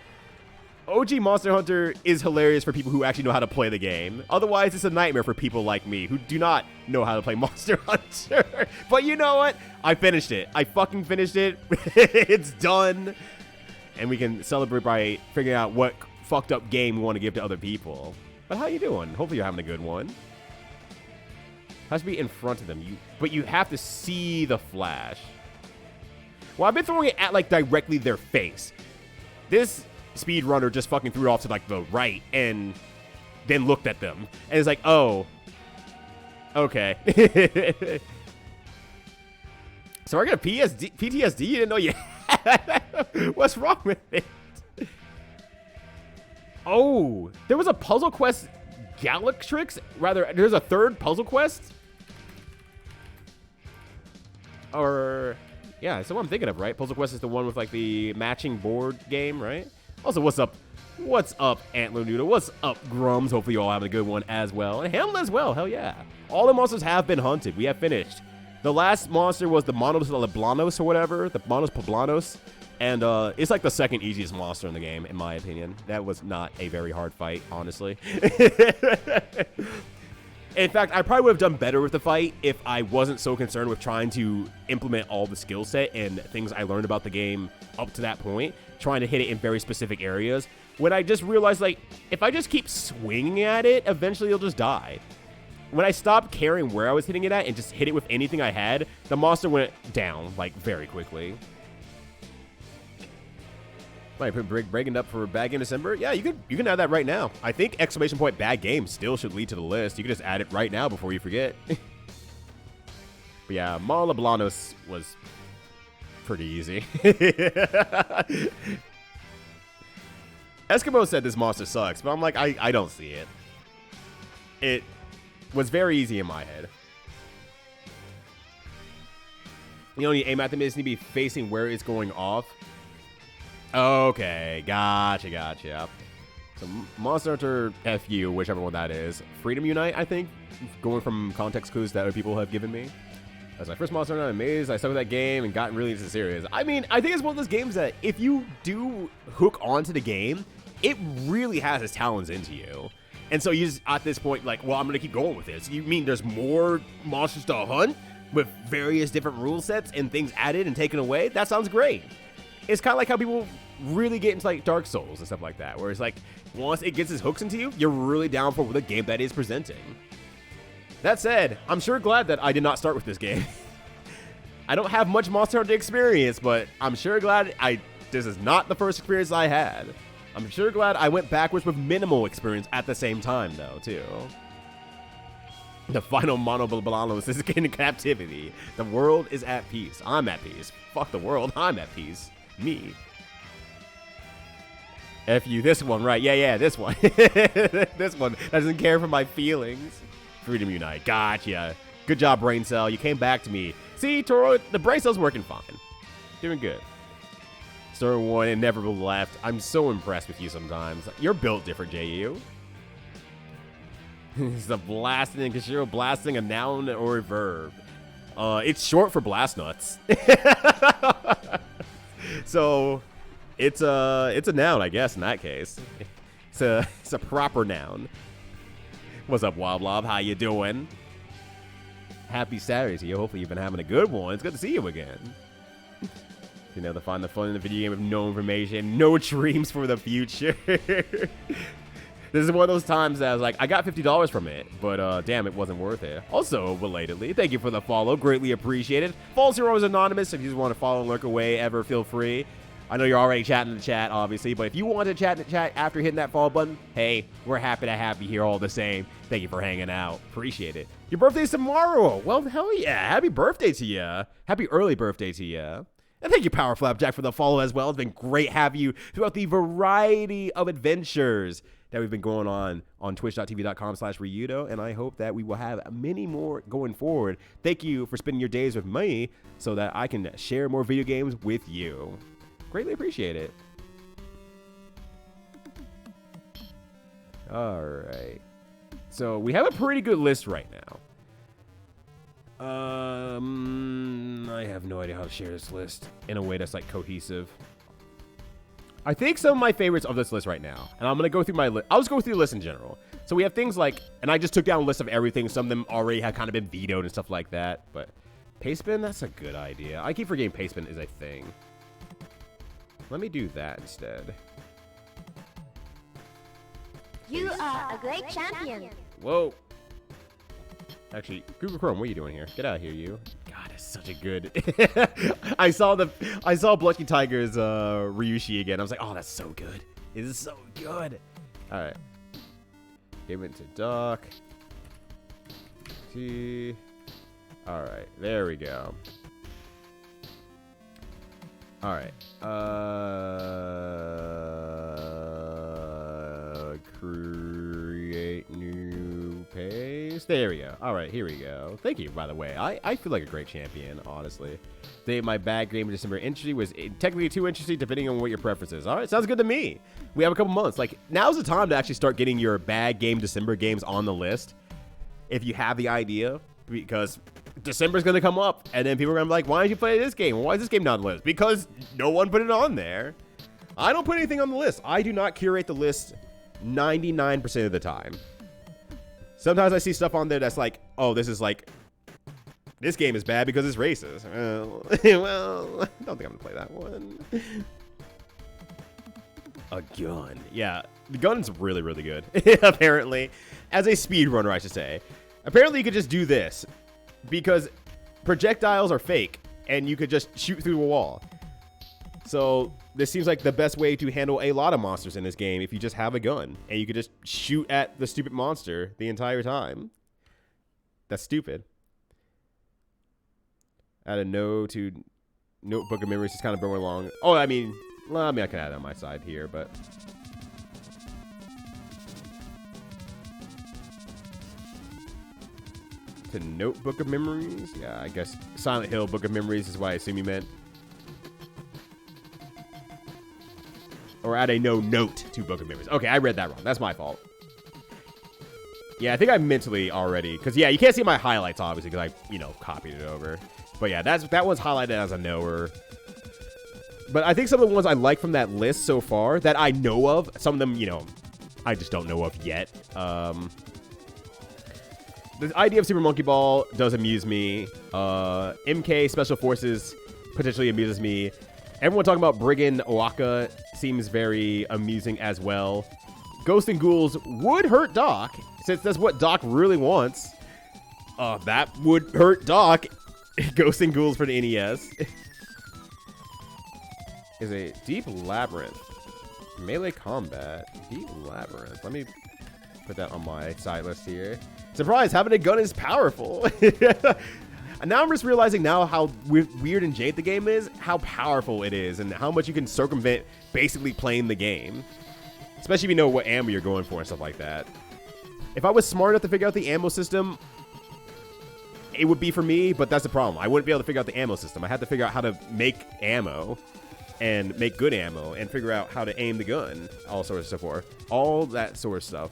OG Monster Hunter is hilarious for people who actually know how to play the game. Otherwise, it's a nightmare for people like me who do not know how to play Monster Hunter. But you know what? I finished it. I fucking finished it. It's done. And we can celebrate by figuring out what fucked up game we want to give to other people. But how you doing? Hopefully you're having a good one. Has to be in front of them. But you have to see the flash. Well, I've been throwing it at, like, directly their face. This speedrunner just fucking threw it off to, like, the right and then looked at them. And it's like, oh. Okay. So I got a PTSD? You didn't know you had? What's wrong with it? Oh, there was a puzzle quest, Galatrix? Rather, there's a third puzzle quest? Or, yeah, that's what I'm thinking of, right? Puzzle quest is the one with, like, the matching board game, right? Also, what's up? What's up, Antler Noodle? What's up, Grums? Hopefully you all having a good one as well. And Hamlet as well, hell yeah. All the monsters have been hunted. We have finished. The last monster was the Monos Blanos or whatever, the Monos Poblanos. And it's like the second easiest monster in the game, in my opinion. That was not a very hard fight, honestly. In fact, I probably would have done better with the fight if I wasn't so concerned with trying to implement all the skill set and things I learned about the game up to that point, trying to hit it in very specific areas. When I just realized, like, if I just keep swinging at it, eventually it'll just die. When I stopped caring where I was hitting it at and just hit it with anything I had, the monster went down, like, very quickly. Might put Brigand up for bad game December? Yeah, you can add that right now. I think exclamation point bad game still should lead to the list. You can just add it right now before you forget. But yeah, Mala Blanos was pretty easy. Eskimo said this monster sucks, but I'm like, I don't see it. It was very easy in my head. You know, when you aim at them, it needs to be facing where it's going off. Okay, gotcha. So Monster Hunter FU, whichever one that is. Freedom Unite, I think. Going from context clues that other people have given me. As my first Monster Hunter, I'm amazed I stuck with that game and gotten really into the series. I mean, I think it's one of those games that if you do hook onto the game, it really has its talons into you. And so you just, at this point, like, well, I'm going to keep going with this. You mean there's more monsters to hunt with various different rule sets and things added and taken away? That sounds great. It's kind of like how people really get into, like, Dark Souls and stuff like that, where it's like, once it gets its hooks into you, you're really down for the game that is presenting. That said, I'm sure glad that I did not start with this game. I don't have much Monster Hunter experience, but I'm sure glad this is not the first experience I had. I'm sure glad I went backwards with minimal experience at the same time, though, too. The final Monoblanos is in captivity. The world is at peace. I'm at peace. Fuck the world. I'm at peace. Me. F you, this one, right? Yeah, this one. This one doesn't care for my feelings. Freedom Unite. Gotcha. Good job, Brain Cell. You came back to me. See, Toro, the Brain Cell's working fine. Doing good. Story 1 and never left. I'm so impressed with you sometimes. You're built different, JU. It's the blasting and Kashiro blasting a noun or a verb. It's short for blast nuts. So it's a noun, I guess, in that case. It's a proper noun. What's up, Woblob? How you doing? Happy Saturday to you. Hopefully you've been having a good one. It's good to see you again. You know, to find the fun in the video game with no information, no dreams for the future. This is one of those times that I was like, I got $50 from it, but damn, it wasn't worth it. Also, belatedly, thank you for the follow. Greatly appreciated. False Hero is anonymous. If you just want to follow and lurk away, ever feel free. I know you're already chatting in the chat, obviously, but if you want to chat in the chat after hitting that follow button, hey, we're happy to have you here all the same. Thank you for hanging out. Appreciate it. Your birthday's tomorrow. Well, hell yeah. Happy birthday to you. Happy early birthday to you. And thank you, Power Flapjack, for the follow as well. It's been great having you throughout the variety of adventures that we've been going on twitch.tv.com/Ryudo, and I hope that we will have many more going forward. Thank you for spending your days with me so that I can share more video games with you. Greatly appreciate it. All right. So we have a pretty good list right now. I have no idea how to share this list in a way that's like cohesive. I think some of my favorites of this list right now, and I'm going to go through my list. I'll just go through the list in general. So we have things like, and I just took down a list of everything. Some of them already have kind of been vetoed and stuff like that. But Pastebin, that's a good idea. I keep forgetting Pastebin is a thing. Let me do that instead. You are a great champion. Whoa. Actually, Google Chrome, what are you doing here? Get out of here, you. God, it's such a good. I saw Bloodky Tiger's Ryushi again. I was like, oh, that's so good. It is so good. All right. Give it to Doc. See. All right, there we go. All right. Create new page. There we go. All right, here we go. Thank you, by the way. I feel like a great champion, honestly. My bad game in December entry was technically too interesting, depending on what your preference is. All right, sounds good to me. We have a couple months. Like, now's the time to actually start getting your bad game December games on the list. If you have the idea, because December's going to come up, and then people are going to be like, why did you play this game? Why is this game not on the list? Because no one put it on there. I don't put anything on the list. I do not curate the list 99% of the time. Sometimes I see stuff on there that's like, oh, this is like, this game is bad because it's racist. Well, I don't think I'm going to play that one. A gun. Yeah, the gun's really, really good, apparently. As a speedrunner, I should say. Apparently, you could just do this because projectiles are fake, and you could just shoot through a wall. So this seems like the best way to handle a lot of monsters in this game if you just have a gun, and you could just shoot at the stupid monster the entire time. That's stupid. Add a no to Notebook of Memories is kind of going along. Oh, I mean, I can add it on my side here, but... to Notebook of Memories? Yeah, I guess Silent Hill Book of Memories is what I assume you meant. Or add a no note to Book of Memories. Okay, I read that wrong. That's my fault. Yeah, I think I mentally already... because, yeah, you can't see my highlights, obviously, because I, you know, copied it over. But, yeah, that one's highlighted as a knower. But I think some of the ones I like from that list so far that I know of, some of them, you know, I just don't know of yet. The idea of Super Monkey Ball does amuse me. MK Special Forces potentially amuses me. Everyone talking about Brigand Oaka seems very amusing as well. Ghosts and Ghouls would hurt Doc, since that's what Doc really wants. That would hurt Doc. Ghosts and Ghouls for the NES. Is a Deep Labyrinth. Melee Combat. Deep Labyrinth. Let me put that on my side list here. Surprise, having a gun is powerful. And now I'm just realizing now how weird and jaded the game is, how powerful it is, and how much you can circumvent basically playing the game. Especially if you know what ammo you're going for and stuff like that. If I was smart enough to figure out the ammo system, it would be for me, but that's the problem. I wouldn't be able to figure out the ammo system. I had to figure out how to make ammo and make good ammo and figure out how to aim the gun, all sorts of stuff. All that sort of stuff.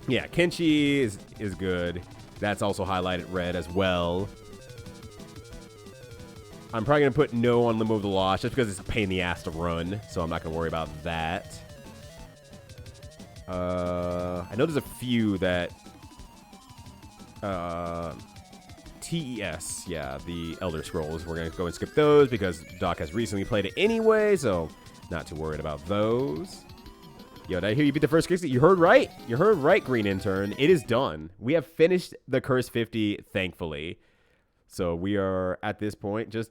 Yeah, Kenshi is good. That's also highlighted red as well. I'm probably going to put no on Limbo of the Lost just because it's a pain in the ass to run, so I'm not going to worry about that. I know there's a few that... TES, yeah, the Elder Scrolls. We're going to go and skip those because Doc has recently played it anyway, so not too worried about those. Yo, did I hear you beat the first 60? You heard right. You heard right, Green Intern. It is done. We have finished the Cursed 50, thankfully. So we are, at this point, just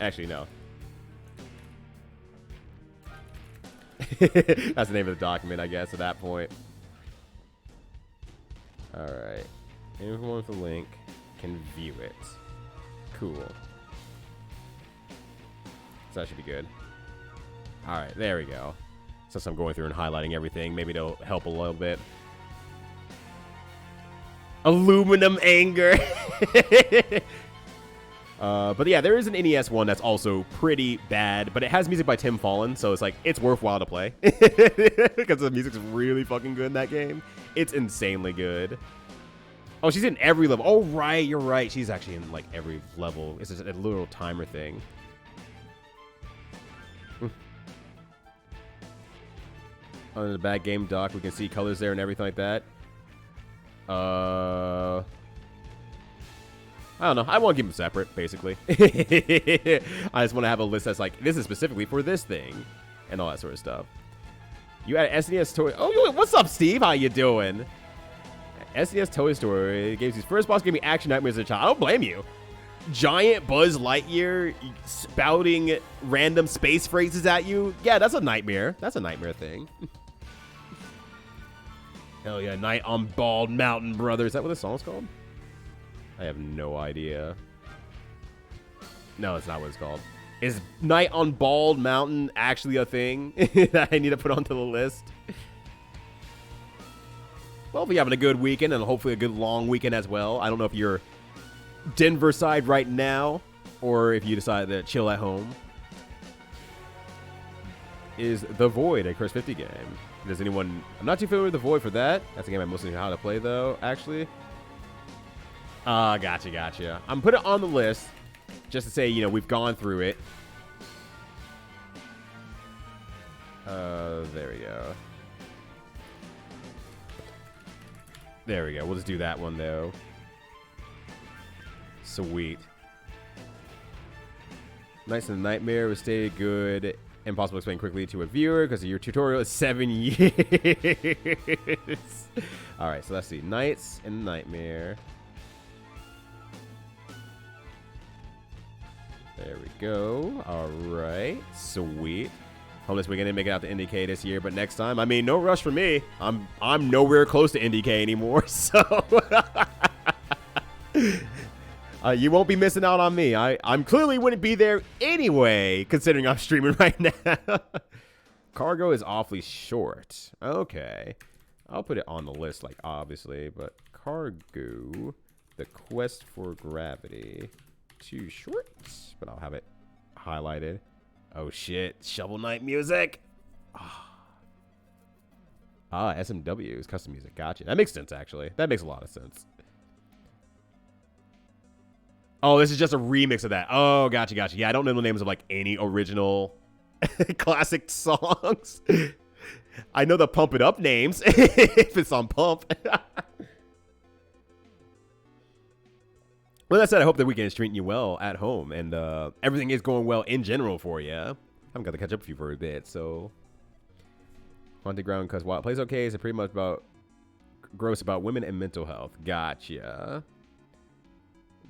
Actually, no. That's the name of the document, I guess, at that point. Alright. Anyone with a link can view it. Cool. So that should be good. Alright, there we go. Since I'm going through and highlighting everything, maybe it'll help a little bit. Aluminum anger. But yeah, there is an NES one that's also pretty bad, but it has music by Tim Fallon, so it's like, it's worthwhile to play. Because the music's really fucking good in that game. It's insanely good. Oh, she's in every level. Oh, right, you're right. She's actually in, like, every level. It's just a little timer thing. On the back game dock, we can see colors there and everything like that. I don't know. I want to keep them separate, basically. I just want to have a list that's like, this is specifically for this thing. And all that sort of stuff. You add SNES Toy... Oh, what's up, Steve? How you doing? SNES Toy Story. Game's first boss gave me action nightmares as a child. I don't blame you. Giant Buzz Lightyear spouting random space phrases at you. Yeah, that's a nightmare. That's a nightmare thing. Hell yeah, Night on Bald Mountain, brother. Is that what the song's called? I have no idea. No, it's not what it's called. Is Night on Bald Mountain actually a thing that I need to put onto the list? Well, if you're having a good weekend and hopefully a good long weekend as well. I don't know if you're Denver side right now or if you decide to chill at home. Is The Void a Cursed 50 game? Does anyone... I'm not too familiar with The Void for that. That's a game I mostly know how to play, though, actually. Gotcha. I'm putting it on the list just to say, you know, we've gone through it. There we go. There we go. We'll just do that one, though. Sweet. Nights in the Nightmare was stated good. Impossible to explain quickly to a viewer because your tutorial is 7 years. Alright, so let's see. Nights in the Nightmare. There we go. Alright. Sweet. Homeless weekend didn't make it out to NDK this year, but next time, I mean, no rush for me. I'm nowhere close to NDK anymore, so you won't be missing out on me. I'm clearly wouldn't be there anyway, considering I'm streaming right now. Cargo is awfully short. Okay. I'll put it on the list, like, obviously, but Cargo, the quest for gravity. Too short, but I'll have it highlighted. Oh, shit. Shovel Knight music. SMW is custom music. Gotcha. That makes sense, actually. That makes a lot of sense. Oh, this is just a remix of that. Oh, gotcha. Yeah, I don't know the names of, like, any original classic songs. I know the Pump It Up names, if it's on Pump. Well, that said, I hope the weekend is treating you well at home, and everything is going well in general for you. I haven't got to catch up with you for a bit, so... Haunted Ground, because while it plays okay, it's pretty much about... gross about women and mental health. Gotcha.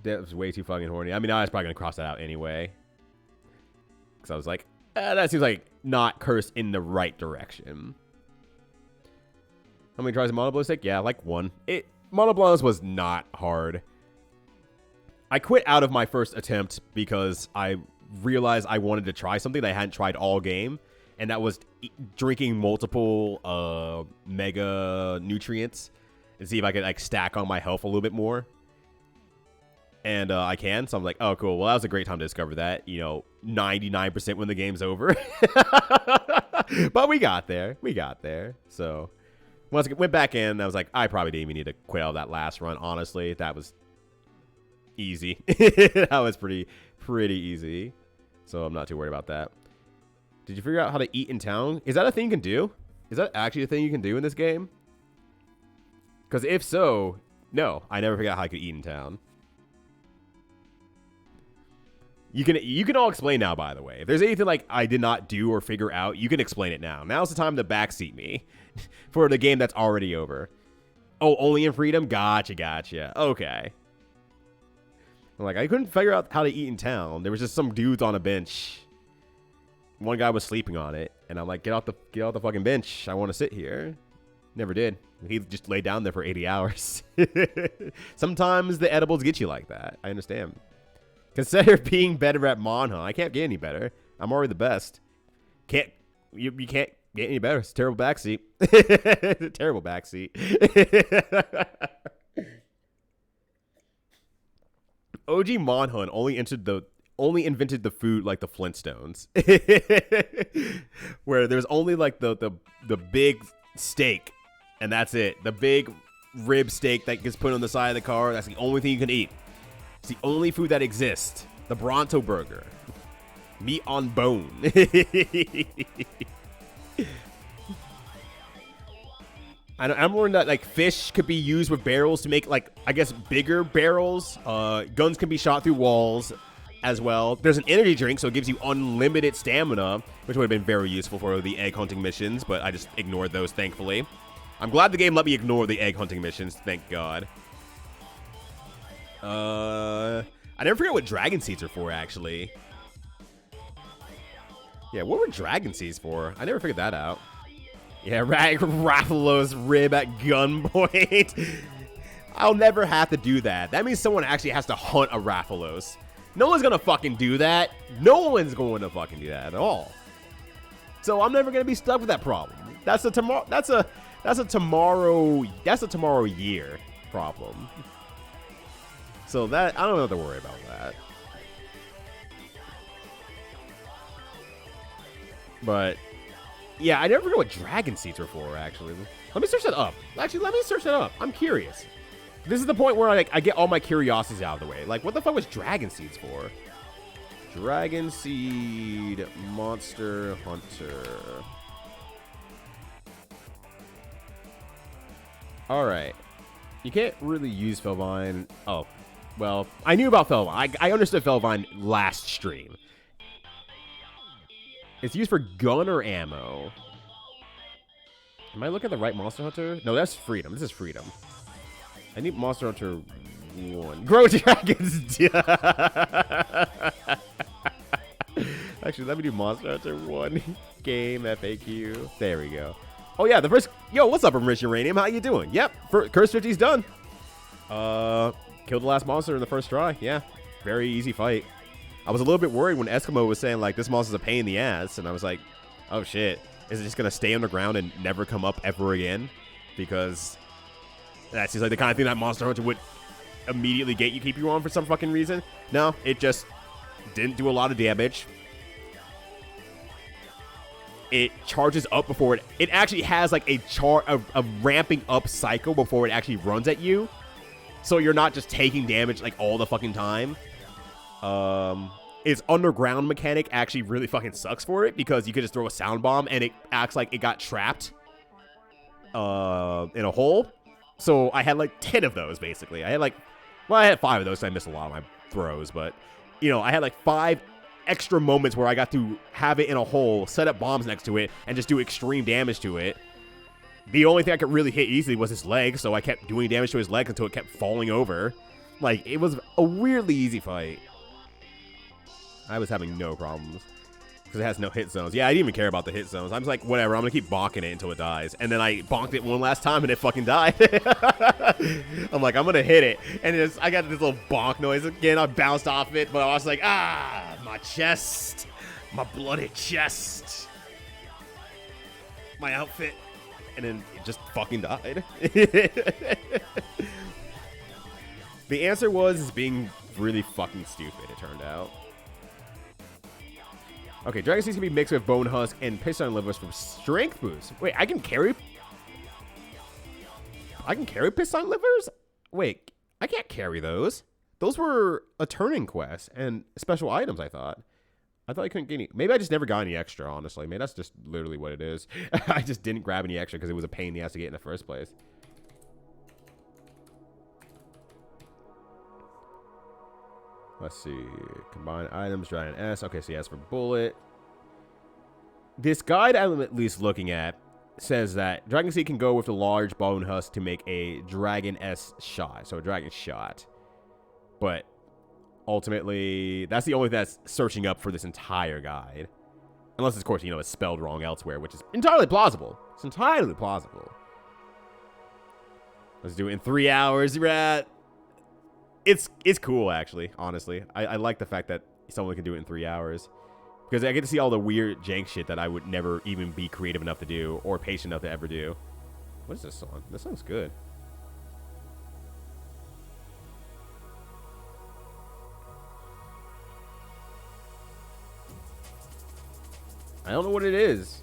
That was way too fucking horny. I mean, I was probably going to cross that out anyway. Because I was like, that seems like not cursed in the right direction. How many tries of Monoballistic? Yeah, like one. Monoballis was not hard. I quit out of my first attempt because I realized I wanted to try something that I hadn't tried all game, and that was drinking multiple mega nutrients and see if I could like stack on my health a little bit more. And I can, so I'm like, oh, cool. Well, that was a great time to discover that. You know, 99% when the game's over. But we got there. So once I went back in, I was like, I probably didn't even need to quit out that last run, honestly. That was... easy. That was pretty easy. So I'm not too worried about that. Did you figure out how to eat in town? Is that a thing you can do? Is that actually a thing you can do in this game? Because if so, no. I never figured out how I could eat in town. You can all explain now, by the way. If there's anything like I did not do or figure out, you can explain it now. Now's the time to backseat me for the game that's already over. Oh, only in Freedom? Gotcha. Okay. Like, I couldn't figure out how to eat in town. There was just some dudes on a bench. One guy was sleeping on it, and I'm like, get out the fucking bench. I want to sit here. Never did. He just laid down there for 80 hours. Sometimes the edibles get you like that. I understand. Consider being better at Monha. I can't get any better. I'm already the best. You can't get any better. It's a terrible backseat. Terrible backseat. OG Monha only invented the food like the Flintstones. Where there's only like the big steak, and that's it. The big rib steak that gets put on the side of the car, that's the only thing you can eat. It's the only food that exists. The Bronto burger. Meat on bone. I'm learning that like fish could be used with barrels to make like, I guess, bigger barrels. Guns can be shot through walls as well. There's an energy drink, so it gives you unlimited stamina, which would have been very useful for the egg hunting missions, but I just ignored those, thankfully. I'm glad the game let me ignore the egg hunting missions, thank God. I never forget what dragon seeds are for, actually. Yeah, what were dragon seeds for? I never figured that out. Yeah, Rathalos rib at gunpoint. I'll never have to do that. That means someone actually has to hunt a Rathalos. No one's gonna fucking do that. No one's going to fucking do that at all. So I'm never gonna be stuck with that problem. That's a tomorrow year problem. So that, I don't have to worry about that. But yeah, I never forget what dragon seeds are for, actually. Let me search that up. Actually, let me search that up. I'm curious. This is the point where I get all my curiosities out of the way. Like, what the fuck was dragon seeds for? Dragon seed Monster Hunter. Alright. You can't really use Felvine. Oh, well, I knew about Felvine. I understood Felvine last stream. It's used for gun or ammo. Am I looking at the right Monster Hunter? No, that's Freedom. This is Freedom. I need Monster Hunter 1. Grow dragons! Actually, let me do Monster Hunter 1. Game FAQ. There we go. Oh, yeah, the first... Yo, what's up, Enriched Uranium? How you doing? Yep, Cursed50's done. Killed the last monster in the first try. Yeah, very easy fight. I was a little bit worried when Eskimo was saying, like, this monster's a pain in the ass. And I was like, oh, shit. Is it just going to stay underground and never come up ever again? Because that seems like the kind of thing that Monster Hunter would immediately keep you on for some fucking reason. No, it just didn't do a lot of damage. It charges up before it actually has, like, a ramping up cycle before it actually runs at you. So you're not just taking damage, like, all the fucking time. Its underground mechanic actually really fucking sucks for it because you could just throw a sound bomb and it acts like it got trapped in a hole. So I had like 10 of those basically. I had 5 of those, so I missed a lot of my throws, but you know, I had like 5 extra moments where I got to have it in a hole, set up bombs next to it, and just do extreme damage to it. The only thing I could really hit easily was his leg, so I kept doing damage to his legs until it kept falling over. Like, it was a weirdly easy fight. I was having no problems because it has no hit zones. Yeah, I didn't even care about the hit zones. I was like, whatever, I'm going to keep bonking it until it dies. And then I bonked it one last time and it fucking died. I'm like, I'm going to hit it. And I got this little bonk noise again. I bounced off it, but I was like, my chest. My bloody chest. My outfit. And then it just fucking died. The answer was being really fucking stupid, it turned out. Okay, Dragon Seeds can be mixed with Bone Husk and Piston Livers for strength boost. Wait, I can carry Piston Livers? Wait, I can't carry those. Those were a turning quest and special items, I thought. I thought I couldn't get any. Maybe I just never got any extra, honestly. Maybe that's just literally what it is. I just didn't grab any extra because it was a pain in the ass to get in the first place. Let's see. Combine items, Dragon S. Okay, so he has for bullet. This guide I'm at least looking at says that Dragon Seed can go with the large bone husk to make a Dragon S shot. So a Dragon shot. But ultimately, that's the only thing that's searching up for this entire guide. Unless, of course, you know, it's spelled wrong elsewhere, which is entirely plausible. It's entirely plausible. Let's do it in 3 hours, rat. It's cool, actually, honestly. I like the fact that someone can do it in 3 hours. Because I get to see all the weird jank shit that I would never even be creative enough to do or patient enough to ever do. What is this song? This song's good. I don't know what it is,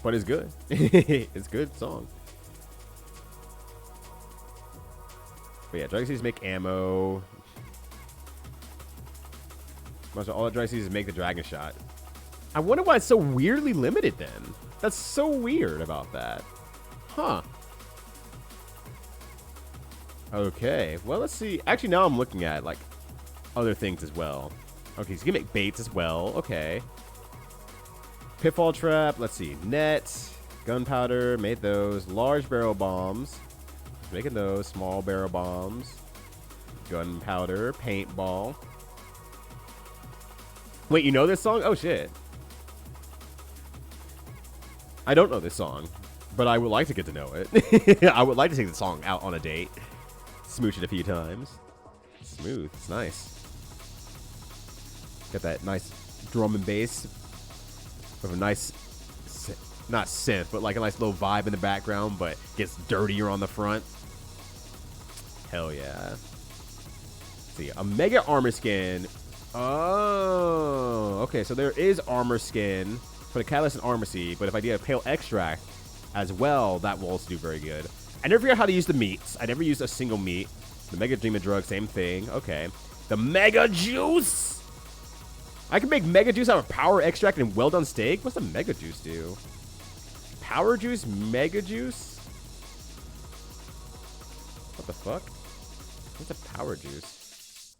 but it's good. It's a good song. But yeah, Dragon Seeds make ammo. All that Dragon Seeds make the Dragon Shot. I wonder why it's so weirdly limited then. That's so weird about that. Huh. Okay, well, let's see. Actually, now I'm looking at, like, other things as well. Okay, so you can make baits as well. Okay. Pitfall trap, let's see, net, gunpowder, made those, large barrel bombs, making those, small barrel bombs, gunpowder, paintball. Wait, you know this song? Oh, shit. I don't know this song, but I would like to get to know it. I would like to take the song out on a date, smooch it a few times. Smooth, it's nice. Got that nice drum and bass. With a nice, not synth, but like a nice little vibe in the background, but gets dirtier on the front. Hell yeah. Let's see, a mega armor skin. Oh, okay, so there is armor skin for the catalyst and armor seed, but if I do a pale extract as well, that will also do very good. I never figured out how to use the meats. I never used a single meat. The mega demon drug, same thing. Okay. The mega juice. I can make mega juice out of power extract and well done steak. What's the mega juice do? Power juice, mega juice? What the fuck? What's a power juice?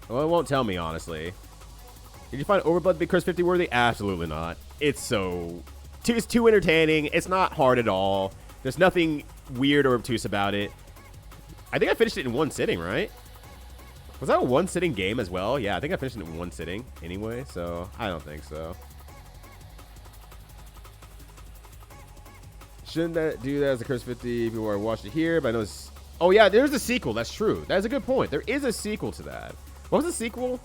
Well, it won't tell me, honestly. Did you find Overblood to be Cursed50 worthy? Absolutely not. It's too entertaining. It's not hard at all. There's nothing weird or obtuse about it. I think I finished it in one sitting, right? Was that a one-sitting game as well? Yeah, I think I finished it in one sitting anyway, so I don't think so. Shouldn't that do that as a Cursed50 people are watched it here? But I know it's... Oh, yeah, there's a sequel. That's true. That's a good point. There is a sequel to that. What was the sequel?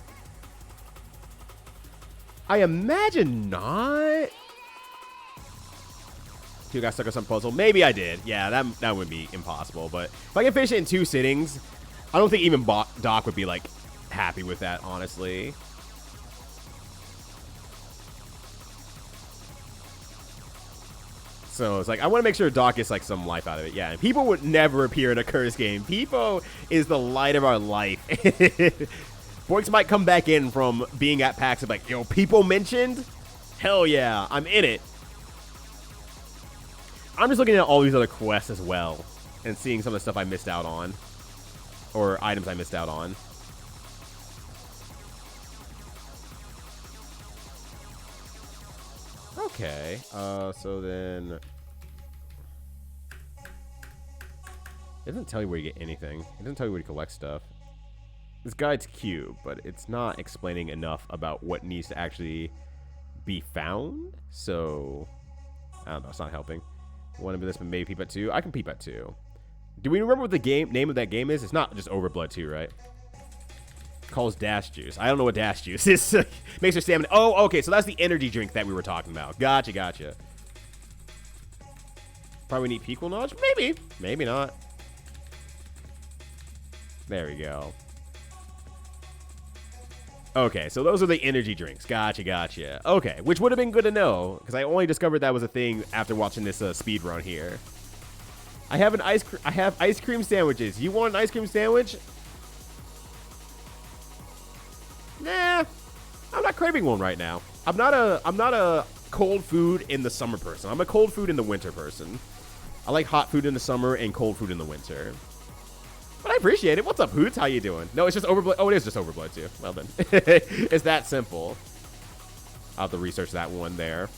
I imagine not. You got stuck on some puzzle. Maybe I did. Yeah, that would be impossible. But if I can finish it in 2 sittings, I don't think even Doc would be, like, happy with that, honestly. So it's like, I want to make sure Doc gets, like, some life out of it. Yeah, and Peepo would never appear in a Curse game. Peepo is the light of our life. Boix might come back in from being at PAX and like, yo, Peepo mentioned? Hell yeah, I'm in it. I'm just looking at all these other quests as well and seeing some of the stuff I missed out on. Or items I missed out on. Okay, so then... It doesn't tell you where you get anything. It doesn't tell you where to collect stuff. This guide's cute, but it's not explaining enough about what needs to actually be found. So, I don't know, it's not helping. Want to be this, but maybe peep at 2. I can peep at 2. Do we remember what the name of that game is? It's not just Overblood 2, right? Calls Dash Juice. I don't know what Dash Juice is. Makes her stamina. Oh, okay, so that's the energy drink that we were talking about. Gotcha, gotcha. Probably need Pequel Knowledge? Maybe. Maybe not. There we go. Okay, so those are the energy drinks. Gotcha, gotcha. Okay, which would have been good to know, because I only discovered that was a thing after watching this speed run here. I have ice cream sandwiches. You want an ice cream sandwich? Nah, I'm not craving one right now. I'm not a cold food in the summer person. I'm a cold food in the winter person. I like hot food in the summer and cold food in the winter. But I appreciate it. What's up, Hoots? How you doing? No, it's just Overblood. Oh, it is just Overblood, too. Well, then. It's that simple. I'll have to research that one there.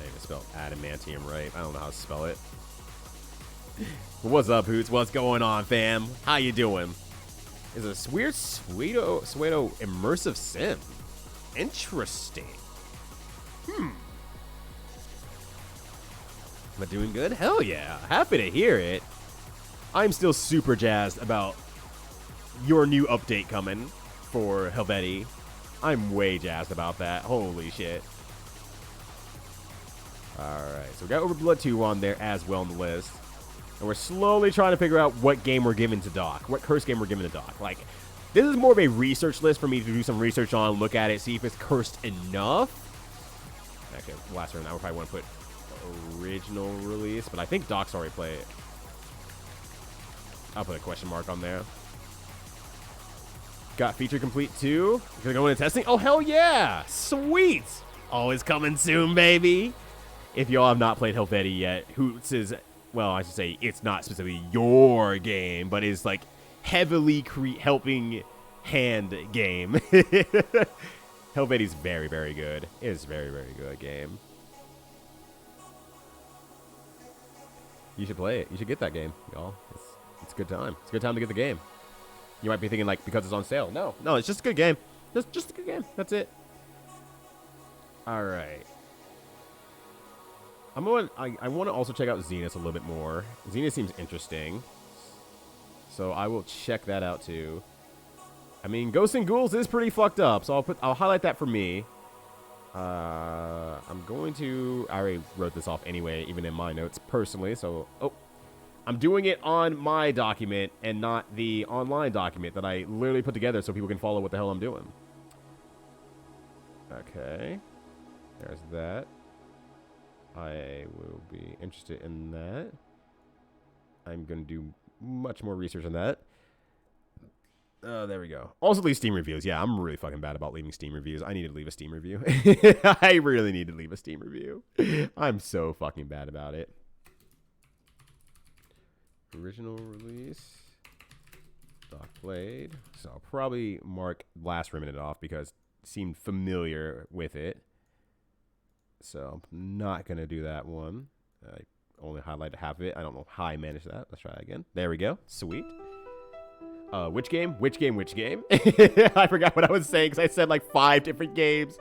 I even spelled adamantium right. I don't know how to spell it. What's up, Hoots? What's going on, fam? How you doing? Is a weird Pseudo immersive sim. Interesting. Am I doing good? Hell yeah. Happy to hear it. I'm still super jazzed about your new update coming for Helvetii. I'm way jazzed about that. Holy shit. Alright, so we got Overblood 2 on there as well on the list. And we're slowly trying to figure out what game we're giving to Doc. What curse game we're giving to Doc. Like, this is more of a research list for me to do some research on, look at it, see if it's cursed enough. Actually, last round, I would probably want to put original release, but I think Doc's already played it. I'll put a question mark on there. Got feature complete too. Gonna go into testing. Oh, hell yeah. Sweet. Always coming soon, baby. If y'all have not played Helvetii yet, Hoots is, well, I should say it's not specifically your game, but is like heavily helping hand game. Helvetii's very, very good. It is a very, very good game. You should play it. You should get that game, y'all. It's a good time. It's a good time to get the game. You might be thinking, like, because it's on sale. No, it's just a good game. Just a good game. That's it. All right. I want to also check out Zenith a little bit more. Zenith seems interesting. So I will check that out, too. I mean, Ghosts and Ghouls is pretty fucked up, so I'll highlight that for me. I'm going to... I already wrote this off anyway, even in my notes personally, so... Oh. I'm doing it on my document and not the online document that I literally put together so people can follow what the hell I'm doing. Okay. There's that. I will be interested in that. I'm going to do much more research on that. There we go. Also leave Steam reviews. Yeah, I'm really fucking bad about leaving Steam reviews. I need to leave a Steam review. I really need to leave a Steam review. I'm so fucking bad about it. Original release. Doc played. So I'll probably mark last minute off because it seemed familiar with it. So I'm not going to do that one. I only highlighted half of it. I don't know how I managed that. Let's try it again. There we go. Sweet. Which game? Which game? Which game? I forgot what I was saying because I said like 5 different games.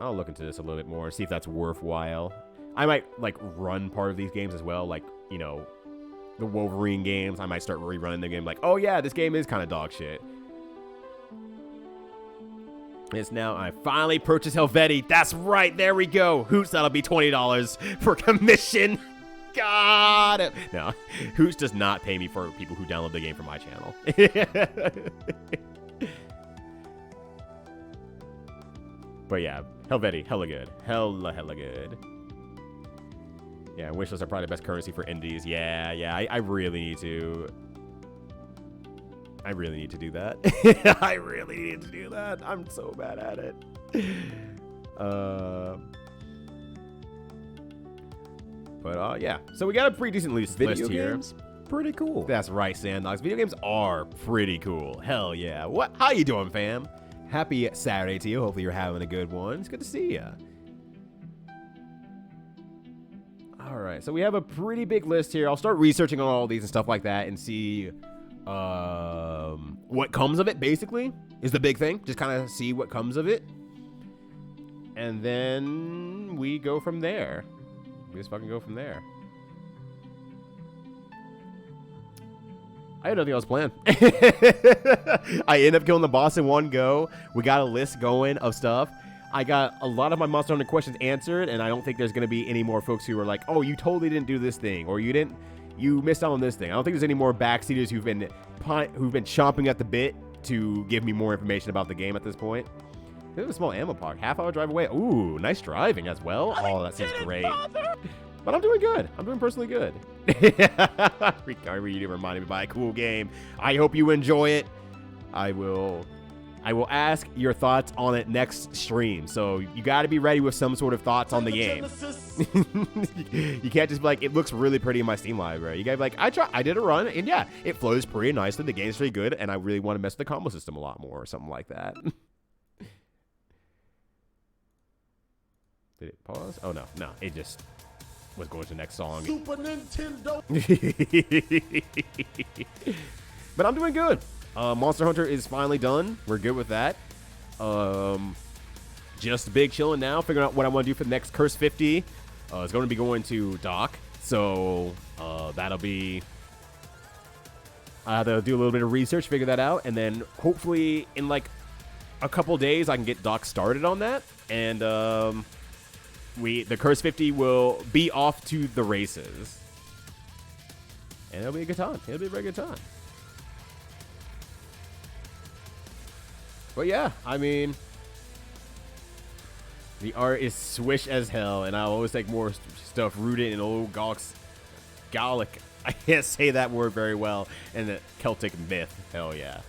I'll look into this a little bit more, see if that's worthwhile. I might like run part of these games as well, like, you know, the Wolverine games. I might start rerunning the game like, oh yeah, this game is kind of dog shit. It's now, I finally purchased Helvetii. That's right, there we go. Hoots, that'll be $20 for commission. Got it. No, Hoots does not pay me for people who download the game from my channel. But yeah, Helvetii, hella good. Hella good. Yeah, wishlists are probably the best currency for indies. Yeah, I really need to. I really need to do that. I really need to do that. I'm so bad at it. But yeah, so we got a pretty decent list here. Games? Pretty cool. That's right, Sandogs. Video games are pretty cool. Hell yeah. What? How you doing, fam? Happy Saturday to you. Hopefully you're having a good one. It's good to see ya. All right, so we have a pretty big list here. I'll start researching on all these and stuff like that and see what comes of it, basically, is the big thing. Just kind of see what comes of it. And then we go from there. We just fucking go from there. I had nothing else planned. I ended up killing the boss in one go. We got a list going of stuff. I got a lot of my Monster Hunter questions answered, and I don't think there's going to be any more folks who are like, oh, you totally didn't do this thing, or you missed out on this thing. I don't think there's any more backseaters who've been chomping at the bit to give me more information about the game at this point. There's a small ammo park. Half-hour drive away. Ooh, nice driving as well. Oh, that seems great. But I'm doing good. I'm doing personally good. Ricardo, you reminded me by a cool game. I hope you enjoy it. I will ask your thoughts on it next stream. So you got to be ready with some sort of thoughts on the game. You can't just be like, it looks really pretty in my Steam library. You got to be like, I did a run, and yeah, it flows pretty nicely. The game's pretty good, and I really want to mess with the combo system a lot more or something like that. Did it pause? Oh, no. No, it just was going to the next song. Super Nintendo. But I'm doing good. Monster Hunter is finally done. We're good with that. Just big chilling now, figuring out what I want to do for the next Curse 50. It's going to be going to Doc, so that'll be... I have to do a little bit of research, figure that out, and then hopefully in like a couple days I can get Doc started on that, and the Curse 50 will be off to the races, and it'll be a good time. It'll be a very good time. But yeah, I mean, the art is swish as hell, and I'll always take more stuff rooted in old Gallic. I can't say that word very well. And the Celtic myth. Hell yeah.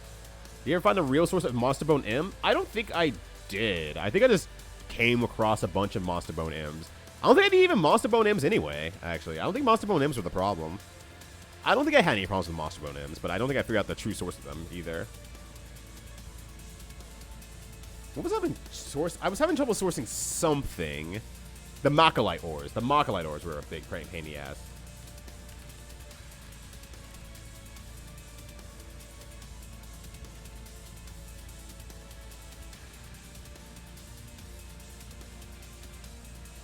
Did you ever find the real source of Monster Bone M? I don't think I did. I think I just came across a bunch of Monster Bone M's. I don't think I need even Monster Bone M's anyway, actually. I don't think Monster Bone M's were the problem. I don't think I had any problems with Monster Bone M's, but I don't think I figured out the true source of them either. What was I having source? I was having trouble sourcing something. The Macalite ores. The Macalite ores were a big pain in the ass.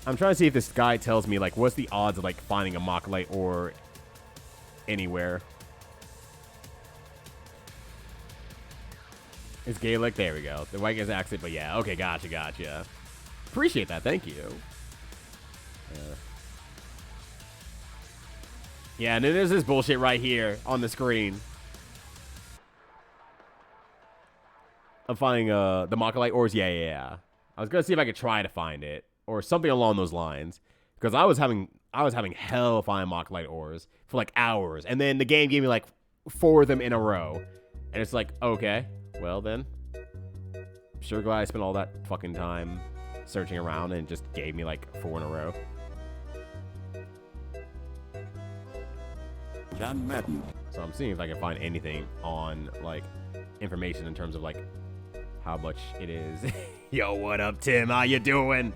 I'm trying to see if this guy tells me, like, what's the odds of, like, finding a Macalite ore anywhere. It's Gaelic. There we go. The white guy's accent, but yeah. Okay, gotcha. Appreciate that. Thank you. Yeah, and then there's this bullshit right here on the screen. I'm finding the Macalite ores. Yeah. I was gonna see if I could try to find it or something along those lines, because I was having hell finding Macalite ores for like hours, and then the game gave me like 4 of them in a row, and it's like, okay, well then, sure glad I spent all that fucking time searching around and just gave me like 4 in a row. John Madden. So I'm seeing if I can find anything on like information in terms of like how much it is. Yo, what up, Tim? How you doing?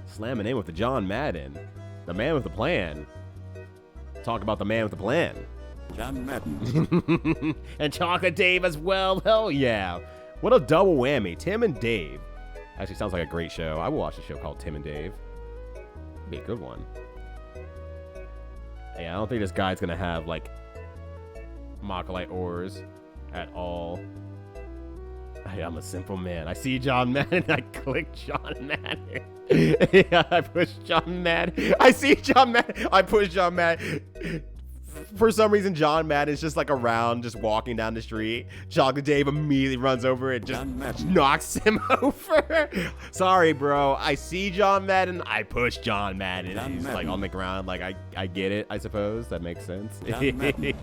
Slamming in with the John Madden, the man with the plan. Talk about the man with the plan. John Madden. And Chocolate Dave as well. Hell yeah. What a double whammy. Tim and Dave. Actually sounds like a great show. I will watch a show called Tim and Dave. It'd be a good one. Yeah, I don't think this guy's gonna have like Macalite ores at all. I'm a simple man. I see John Madden. I click John Madden. Yeah, I push John Madden. I see John Madden. I push John Madden. For some reason, John Madden is just like around, just walking down the street. Chocolate Dave immediately runs over and just knocks him over. Sorry, bro. I see John Madden. I push John Madden. John He's Madden. like on the ground. Like I get it. I suppose that makes sense. John Madden.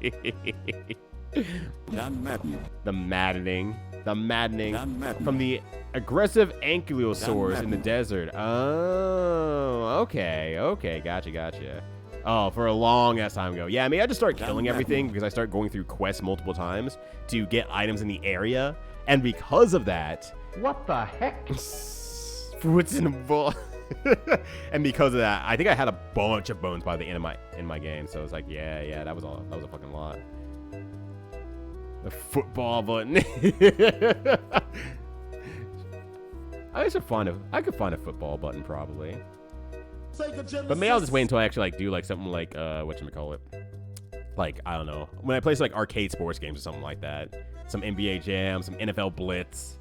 John Madden. The maddening. John Madden. From the aggressive ankylosaurs in the desert. Oh, okay. Gotcha. Oh, for a long ass time ago. Yeah, I mean, I just started killing everything because I started going through quests multiple times to get items in the area. And because of that... What the heck? What's in the bowl? And because of that, I think I had a bunch of bones by the end of my game. So it's like, yeah, that was a fucking lot. The football button. I could find a football button probably. But maybe I'll just wait until I actually like do like something like whatchamacallit. Like, I don't know. When I play some like arcade sports games or something like that. Some NBA Jam, some NFL Blitz.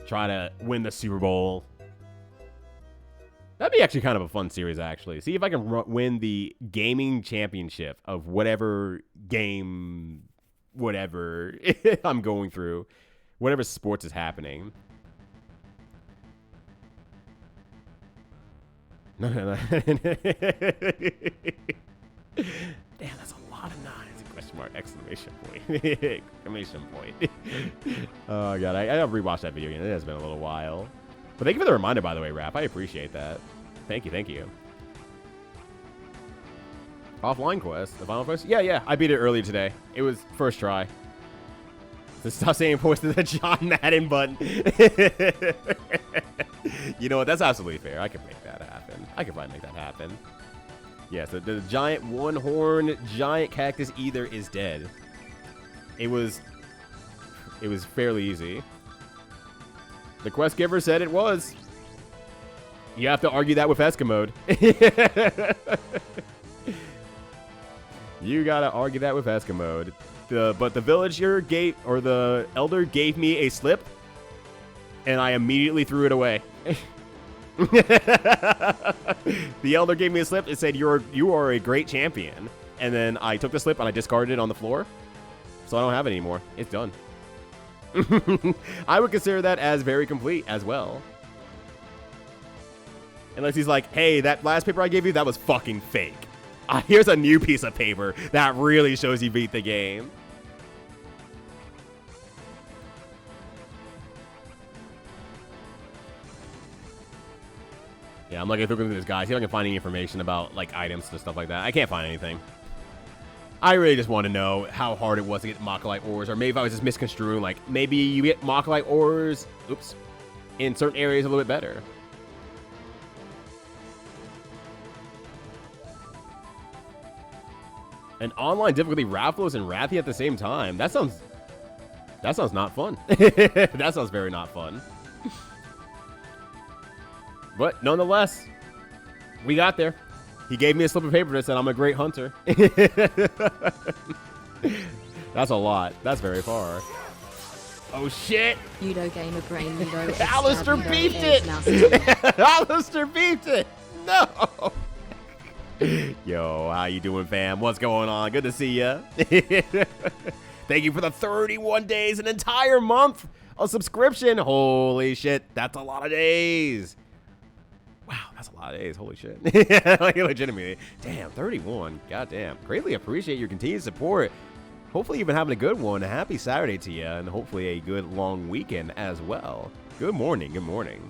Try to win the Super Bowl. That'd be actually kind of a fun series, actually. See if I can win the gaming championship of whatever game, whatever I'm going through. Whatever sports is happening. No. Damn, that's a lot of nines. Question mark, exclamation point. Exclamation point. Oh, God. I have rewatched that video again. It has been a little while. But thank you for the reminder, by the way, Raph. I appreciate that. Thank you. Offline quest. The final quest? Yeah. I beat it earlier today. It was first try. So stop saying post to the John Madden button. You know what? That's absolutely fair. I can make that happen. I can probably make that happen. Yeah, so the giant one-horned giant cactus either is dead. It was fairly easy. The quest giver said it was. You have to argue that with Eskimode. You gotta argue that with Eskimode. But the villager gave, or the elder gave me a slip, and I immediately threw it away. The elder gave me a slip. It said, you are a great champion. And then I took the slip and I discarded it on the floor. So I don't have it anymore. It's done. I would consider that as very complete as well. Unless he's like, hey, that last paper I gave you, that was fucking fake. Here's a new piece of paper that really shows you beat the game. Yeah, I'm looking through this guy. See if I can find any information about like items and stuff like that. I can't find anything. I really just want to know how hard it was to get Mocholite ores, or maybe if I was just misconstruing, like maybe you get Mocholite ores, oops, in certain areas a little bit better. An online difficulty Rafflos and Rathy at the same time. That sounds not fun. That sounds very not fun. But nonetheless, we got there. He gave me a slip of paper that said I'm a great hunter. That's a lot. That's very far. Oh shit! Judo gamer brain Judo. Alistair beefed it! Alistair beefed it! No! Yo, how you doing, fam? What's going on? Good to see ya. Thank you for the 31 days, an entire month of subscription. Holy shit, that's a lot of days. Wow, that's a lot of days. Holy shit. Like, legitimately. Damn, 31. Goddamn. Greatly appreciate your continued support. Hopefully you've been having a good one. A happy Saturday to you, and hopefully a good long weekend as well. Good morning. Good morning.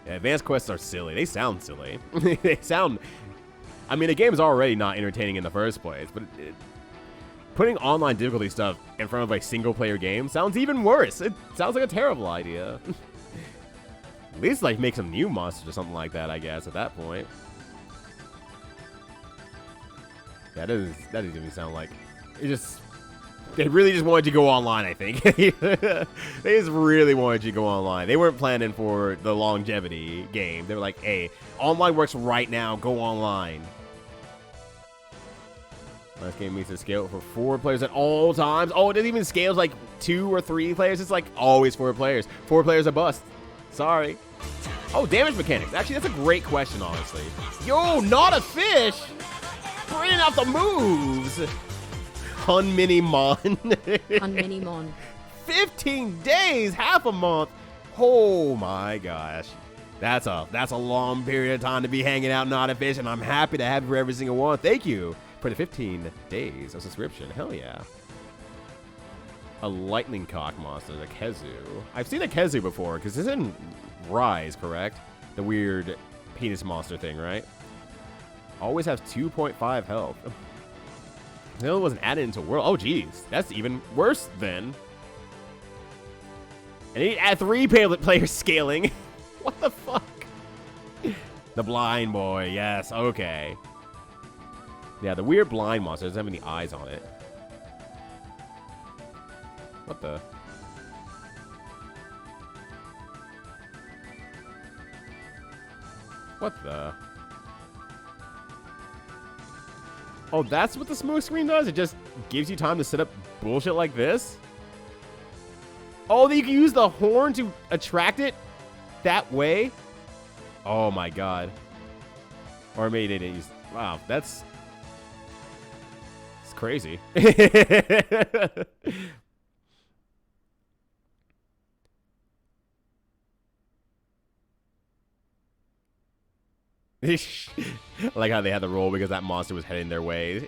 Yeah, advanced quests are silly. They sound silly. They sound... I mean, the game is already not entertaining in the first place, but putting online difficulty stuff in front of a single-player game sounds even worse. It sounds like a terrible idea. At least, like, make some new monsters or something like that, I guess, at that point. Yeah, that doesn't even sound like... It just... They really just wanted you to go online, I think. They just really wanted you to go online. They weren't planning for the longevity game. They were like, hey, online works right now. Go online. Last game means to scale for 4 players at all times. Oh, it doesn't even scale like 2 or 3 players. It's like always 4 players. 4 players a bust. Sorry. Oh, damage mechanics. Actually, that's a great question, honestly. Yo, not a fish. Bringing out the moves. Hun Mini Mon. Hun Mini Mon. 15 days, half a month. Oh my gosh. That's a long period of time to be hanging out, not a fish, and I'm happy to have you for every single one. Thank you for the 15 days of subscription. Hell yeah. A lightning cock monster, the Kezu. I've seen a Kezu before, because it's in Rise, correct? The weird penis monster thing, right? Always has 2.5 health. No, it wasn't added into World. Oh, geez. That's even worse then. And he add 3 player scaling. What the fuck? The blind boy. Yes. Okay. Yeah, the weird blind monster doesn't have any eyes on it. What the? What the? Oh, that's what the smoke screen does? It just gives you time to set up bullshit like this? Oh, you can use the horn to attract it that way? Oh my god. Or maybe they didn't use... Wow, that's... It's crazy. I like how they had the roll because that monster was heading their way.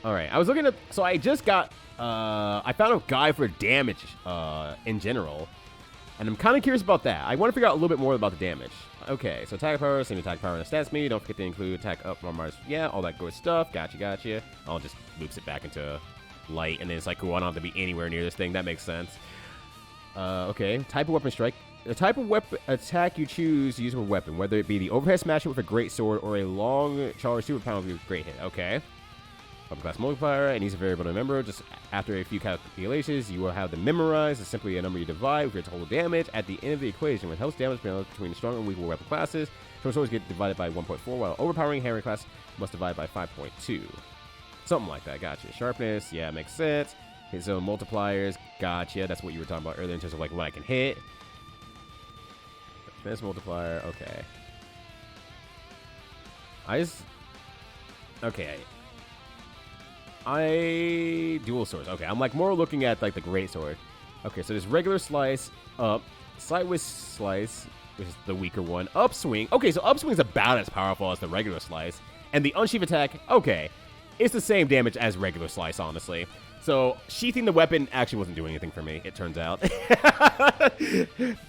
Alright, I was looking at... So I just got... I found a guide for damage in general. And I'm kind of curious about that. I want to figure out a little bit more about the damage. Okay, so attack power, same attack power in the stats menu. Don't forget to include attack up, armors. Yeah, all that good stuff. Gotcha. I'll just loops it back into light. And then it's like, cool, I don't have to be anywhere near this thing. That makes sense. Okay. Type of weapon strike. The type of weapon attack you choose to use with a weapon, whether it be the overhead smash with a great sword or a long charge super power with a great hit. Okay. Weapon class multiplier. It needs a variable to remember. Just after a few calculations, you will have them memorized. It's simply a number you divide with your total damage at the end of the equation. With health damage balance between strong and weak weapon classes, short swords get divided by 1.4, while overpowering hammer class must divide by 5.2. Something like that. Gotcha. Sharpness. Yeah, makes sense. Hit zone multipliers. Gotcha. That's what you were talking about earlier in terms of like what I can hit. Defense multiplier. Okay. Dual swords. Okay, I'm like more looking at like the great sword. Okay, so there's regular slice, up, sideways slice, which is the weaker one, upswing. Okay, so upswing's about as powerful as the regular slice, and the unsheath attack. Okay, it's the same damage as regular slice, honestly. So sheathing the weapon actually wasn't doing anything for me. It turns out,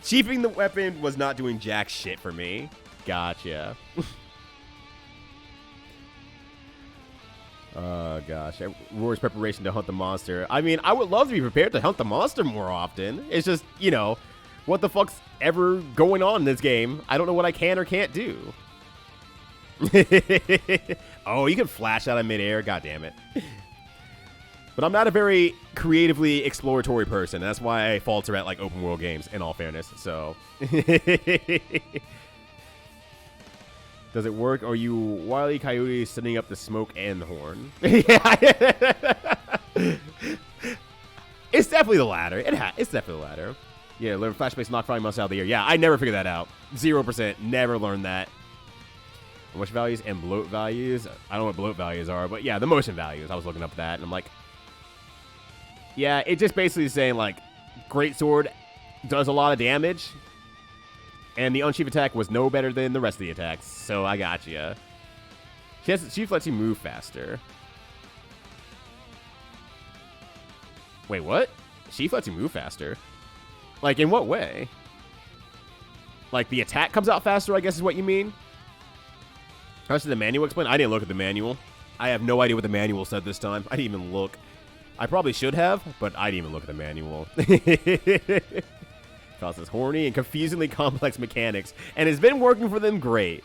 sheathing the weapon was not doing jack shit for me. Gotcha. Oh, gosh. Rory's preparation to hunt the monster. I mean, I would love to be prepared to hunt the monster more often. It's just, you know, what the fuck's ever going on in this game? I don't know what I can or can't do. Oh, you can flash out of midair. God damn it. But I'm not a very creatively exploratory person. That's why I falter at, like, open world games, in all fairness. So... Does it work? Or are you Wile E. Coyote setting up the smoke and the horn? Yeah. It's definitely the latter. It's definitely the latter. Yeah, learn flash-based knock flying monster out of the air. Yeah, I never figured that out. 0%. Never learned that. Motion values and bloat values. I don't know what bloat values are, but yeah, the motion values. I was looking up that, and I'm like... Yeah, it just basically is saying, like, great sword does a lot of damage. And the unsheath attack was no better than the rest of the attacks, so I got you. Sheath lets you move faster. Wait, what? Sheath lets you move faster? Like, in what way? Like, the attack comes out faster, I guess is what you mean? How much did the manual explain? I didn't look at the manual. I have no idea what the manual said this time. I didn't even look. I probably should have, but I didn't even look at the manual. Causes horny and confusingly complex mechanics, and has been working for them great.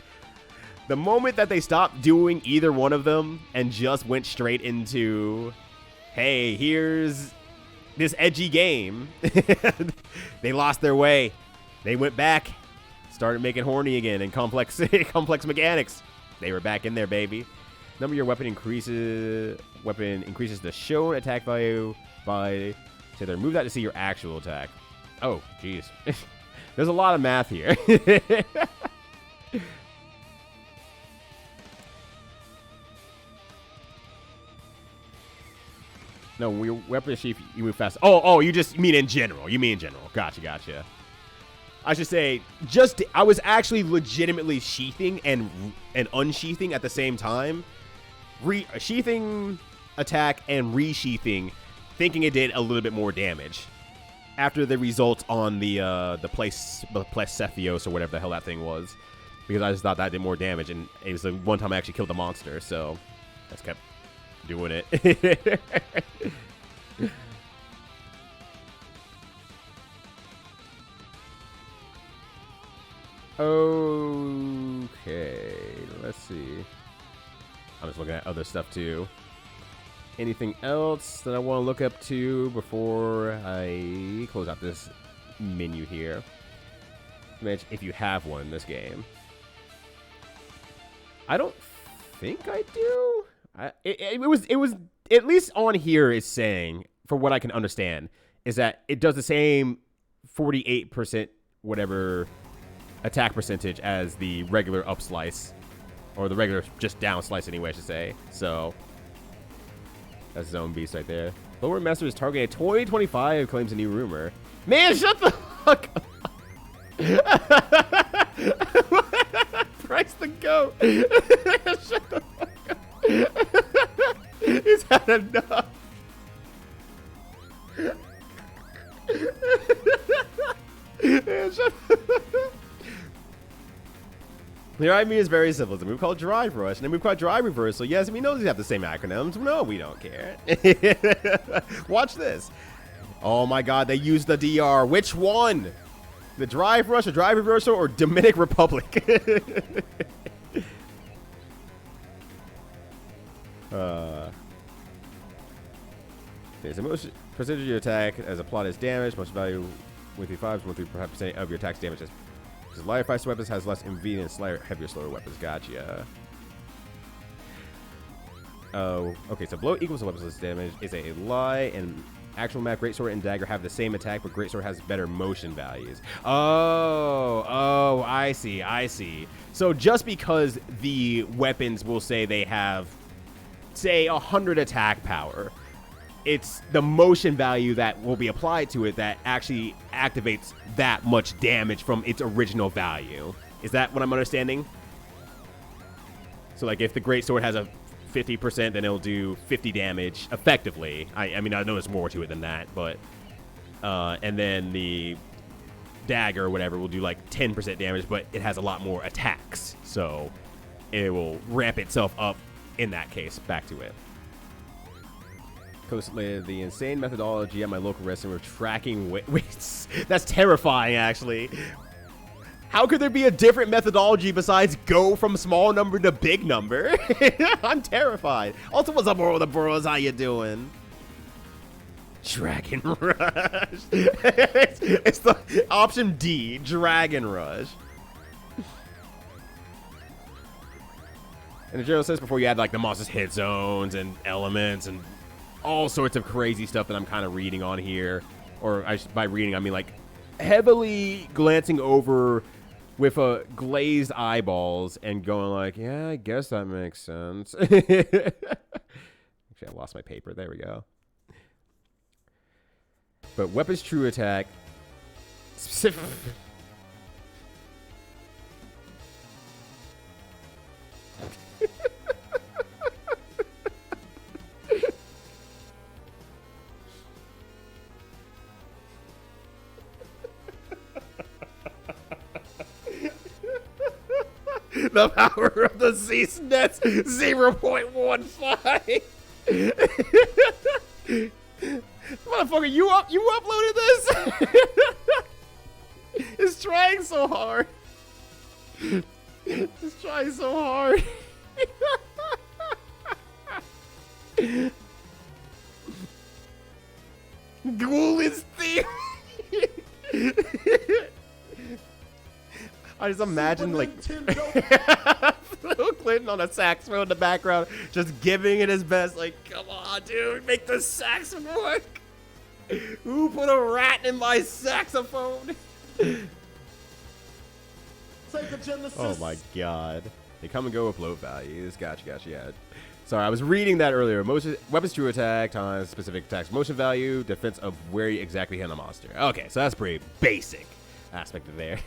The moment that they stopped doing either one of them and just went straight into, hey, here's this edgy game, they lost their way. They went back, started making horny again and complex mechanics. They were back in there, baby. Number of your weapon increases the shown attack value by to their move that to see your actual attack. Oh, jeez. There's a lot of math here. No, when your weapon is sheath, you move fast. Oh, you just mean in general. You mean in general. Gotcha. I should say, I was actually legitimately sheathing and unsheathing at the same time. Sheathing attack and resheathing, thinking it did a little bit more damage. After the results on the Plesethios or whatever the hell that thing was, because I just thought that did more damage, and it was the one time I actually killed the monster, so I just kept doing it. Okay, let's see. I'm just looking at other stuff too. Anything else that I want to look up to before I close out this menu here? Mitch, if you have one in this game. I don't think I do. It was at least on here is saying, for what I can understand, is that it does the same 48% whatever attack percentage as the regular up slice, or the regular just down slice anyway, I should say. So that's his own beast right there. Lower Master is targeting 2025, claims a new rumor. Man, shut the fuck up. Price the goat. Shut the fuck up. He's had enough. Man, shut the The RIME is very simple. It's a move called Drive Rush and a move called Drive Reversal. Yes, we know these have the same acronyms. No, we don't care. Watch this. Oh my god, they used the DR. Which one? The drive rush, or drive reversal, or Dominican Republic? Okay, so most percentage of your attack as applied as damage, most value 135, 135% of your attack's damage. Because lighter faster weapons has less MV and slighter, heavier, slower weapons. Gotcha. Oh, okay, so blow equals to weapons damage is a lie, and actual map greatsword and dagger have the same attack, but greatsword has better motion values. Oh, I see. So just because the weapons will say they have, say, 100 attack power, it's the motion value that will be applied to it that actually activates that much damage from its original value. Is that what I'm understanding? So, like, if the greatsword has a 50%, then it'll do 50 damage effectively. I mean, I know there's more to it than that, but and then the dagger or whatever will do like 10% damage, but it has a lot more attacks, so it will ramp itself up in that case. Back to it. Posted the insane methodology at my local restaurant for tracking weights. That's terrifying, actually. How could there be a different methodology besides go from small number to big number? I'm terrified. Also, what's up, world of bros? How you doing? Dragon Rush. it's the option D, Dragon Rush. And the journal says before you add like the monster's hit zones and elements and all sorts of crazy stuff that I'm kind of reading on here. Or by reading, I mean like heavily glancing over with glazed eyeballs and going like, yeah, I guess that makes sense. Actually, I lost my paper. There we go. But weapons true attack. Specific. The power of the cease net's 0.15. Motherfucker, you uploaded this? It's trying so hard. It's trying so hard. Ghoulin's theme. I just imagine like Bill Clinton on a saxophone in the background, just giving it his best. Like, come on, dude, make the saxophone work. Who put a rat in my saxophone? Oh my god. They come and go with low values. Gotcha, yeah. Sorry, I was reading that earlier. Weapons true attack, times specific attacks, motion value, defense of where you exactly hit a monster. Okay, so that's pretty basic aspect of there.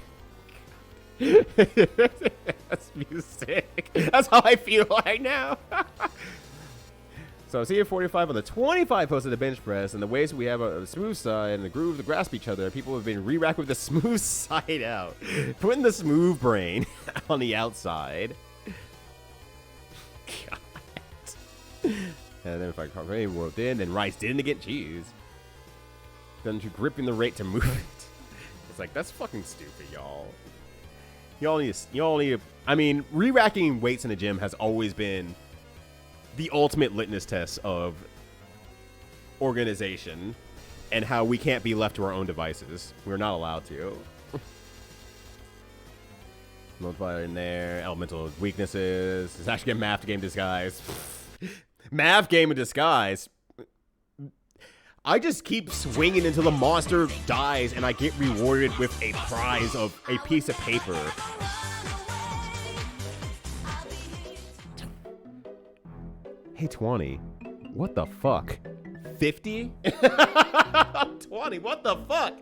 That's music. That's how I feel right now. So I see here 45 on the 25 posted the bench press, and the ways we have a smooth side and the groove to grasp each other. People have been re-racked with the smooth side out, putting the smooth brain on the outside. God. And then if I properly worked in, then Rice didn't get cheese. Then to gripping the rate to move it. It's like, that's fucking stupid, y'all. Y'all need. I mean, re-racking weights in the gym has always been the ultimate litmus test of organization and how we can't be left to our own devices. We're not allowed to. Multiplier in there. Elemental weaknesses. It's actually a math game disguise. Math game in disguise. I just keep swinging until the monster dies and I get rewarded with a prize of a piece of paper. Hey, 20. What the fuck? 50? 20, what the fuck?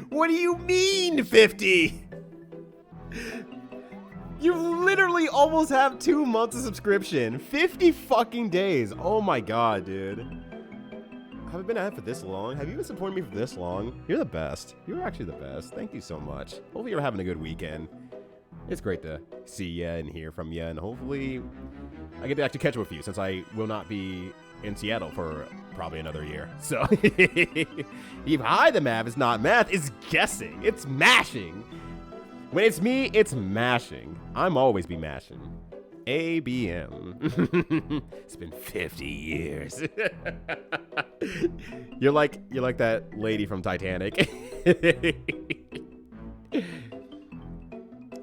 What do you mean 50? You literally almost have 2 months of subscription. 50 fucking days. Oh my god, dude. Have I been at it for this long? Have you been supporting me for this long? You're the best. You're actually the best. Thank you so much. Hopefully you're having a good weekend. It's great to see ya and hear from ya, and hopefully I get to actually catch up with you since I will not be in Seattle for probably another year. So if high the math is not math, it's guessing. It's mashing. When it's me, it's mashing. I'm always be mashing. ABM. It's been 50 years. You're like that lady from Titanic.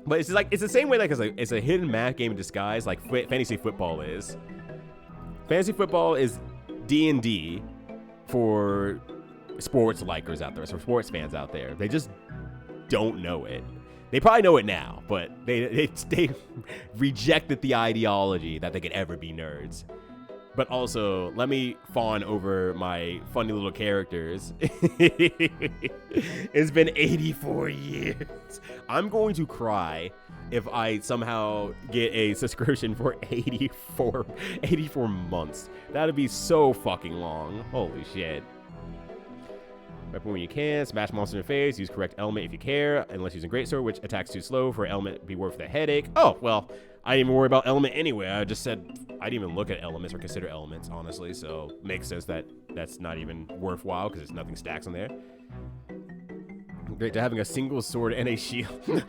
But it's just like, it's the same way like it's a hidden math game in disguise like fantasy football is. Fantasy football is D&D for sports likers out there, for sports fans out there. They just don't know it. They probably know it now, but they rejected the ideology that they could ever be nerds. But also, let me fawn over my funny little characters. It's been 84 years. I'm going to cry if I somehow get a subscription for 84 months. That'd be so fucking long. Holy shit. Weapon when you can, smash monster in the face, use correct element if you care, unless using greatsword, which attacks too slow for element be worth the headache. Oh, well, I didn't even worry about element anyway. I just said I didn't even look at elements or consider elements, honestly, so makes sense that that's not even worthwhile because there's nothing stacks on there. Great to having a single sword and a shield.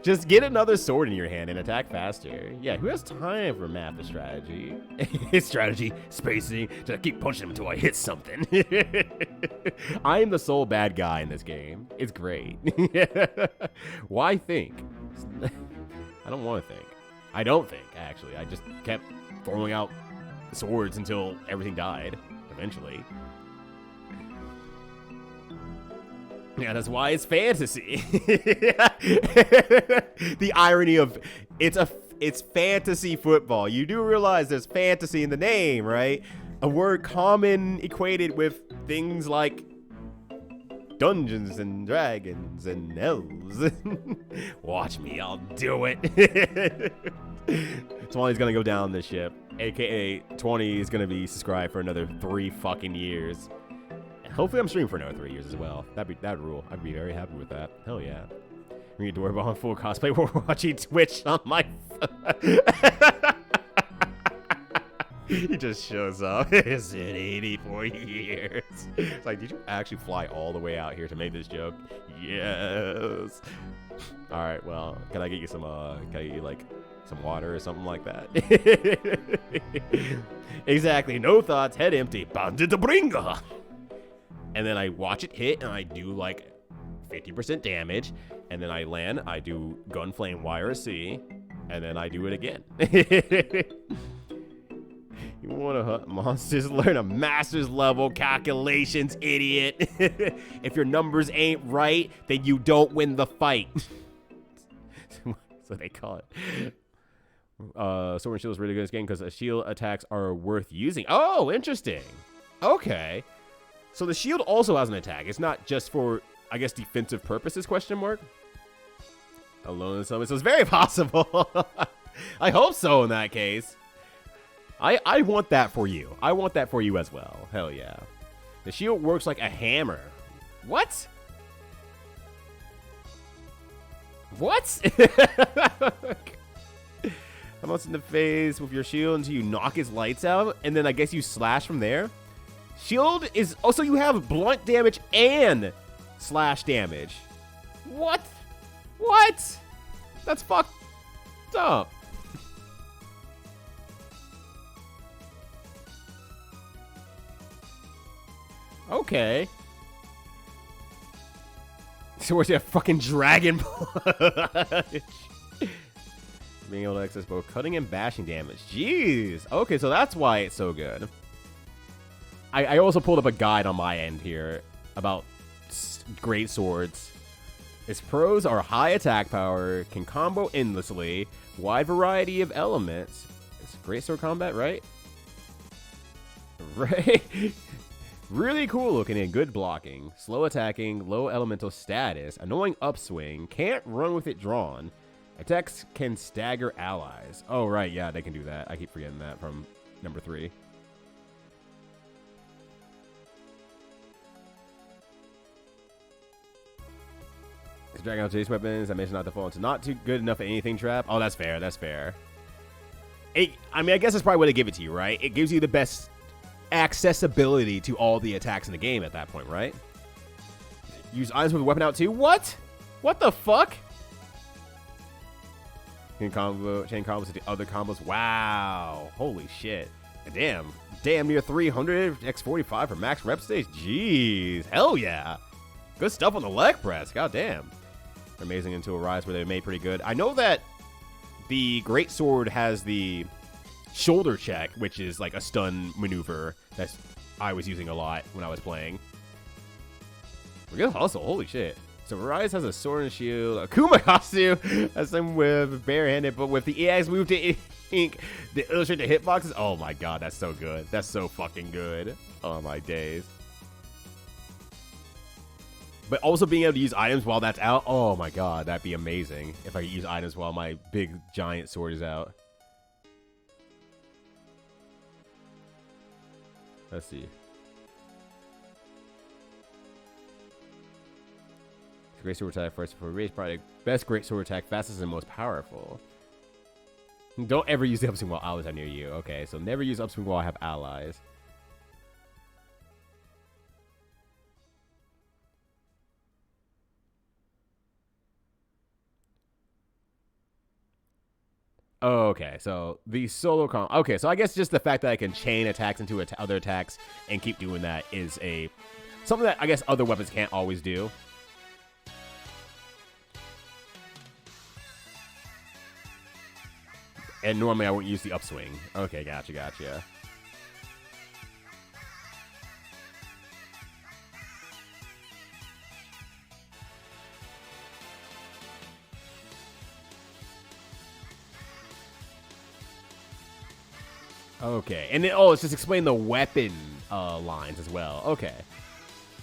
Just get another sword in your hand and attack faster. Yeah, who has time for math or strategy? Strategy, spacing, to keep pushing him until I hit something. I am the sole bad guy in this game. It's great. Why think? I don't want to think. I don't think, actually. I just kept throwing out swords until everything died, eventually. Yeah, that's why it's fantasy. The irony of it's fantasy football. You do realize there's fantasy in the name, right? A word common equated with things like Dungeons and Dragons and elves. Watch me, I'll do it. 20's gonna go down this ship. AKA 20 is gonna be subscribed for another 3 fucking years. Hopefully I'm streaming for another 3 years as well. That'd rule. I'd be very happy with that. Hell yeah. Read Doorbell on full cosplay. We're watching Twitch on my phone. He just shows up. It's in 84 years. It's like, did you actually fly all the way out here to make this joke? Yes. All right, well, can I get you some like some water or something like that? Exactly. No thoughts, head empty. Bandit the bringer. And then I watch it hit, and I do like 50% damage. And then I land, I do gun flame YRC, and then I do it again. You want to hunt monsters? Learn a master's level calculations, idiot. If your numbers ain't right, then you don't win the fight. So they call it. Sword and shield is really good in this game because shield attacks are worth using. Oh, interesting. Okay. So the shield also has an attack. It's not just for, I guess, defensive purposes, question mark? Alone in summon. So it's very possible. I hope so in that case. I want that for you. I want that for you as well. Hell yeah. The shield works like a hammer. What? What? How much in the face with your shield until you knock his lights out? And then I guess you slash from there? Shield is also, you have blunt damage and slash damage. What? What? That's fucked up. Okay. So where's that fucking dragon punch? Being able to access both cutting and bashing damage. Jeez. Okay, so that's why it's so good. I also pulled up a guide on my end here about great swords. Its pros are high attack power, can combo endlessly, wide variety of elements. It's great sword combat, right? Right? Really cool looking and good blocking. Slow attacking, low elemental status, annoying upswing, can't run with it drawn. Attacks can stagger allies. Oh, right, yeah, they can do that. I keep forgetting that from number 3. Dragging out chase weapons. I mentioned not to fall into not too good enough at anything trap. Oh, that's fair. That's fair. I mean, I guess that's probably what they give it to you, right? It gives you the best accessibility to all the attacks in the game at that point, right? Use items with a weapon out too? What? What the fuck? Chain combos with the other combos. Wow. Holy shit. Damn near 300 x45 for max rep stage. Jeez. Hell yeah. Good stuff on the leg press. God damn. Amazing into a rise where they made pretty good. I know that the Great Sword has the shoulder check, which is like a stun maneuver that I was using a lot when I was playing. Good hustle. Holy shit. So Rise has a sword and shield. Akuma costume has some with barehanded, but with the EX move to ink, the illustrate the hitboxes. Oh my god, that's so good. That's so fucking good. Oh my days. But also being able to use items while that's out. Oh my god, that'd be amazing if I could use items while my big giant sword is out. Let's see. Great sword attack first for race, probably best great sword attack, fastest and most powerful. Don't ever use the upswing while allies are near you. Okay, so never use upswing while I have allies. Okay, so the solo okay, so I guess just the fact that I can chain attacks into other attacks and keep doing that is something that I guess other weapons can't always do. And normally I wouldn't use the upswing. Okay, gotcha. Okay, and then, it's just explain the weapon lines as well. Okay.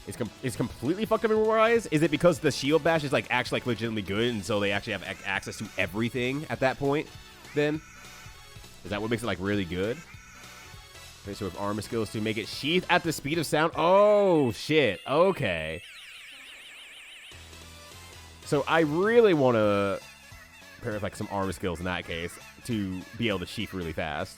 It's completely fucked up in Rise? Is it because the shield bash is like actually like legitimately good and so they actually have access to everything at that point? Then is that what makes it like really good? Okay, so with armor skills to make it sheath at the speed of sound. Oh shit. Okay. So I really want to pair with like some armor skills in that case to be able to sheath really fast.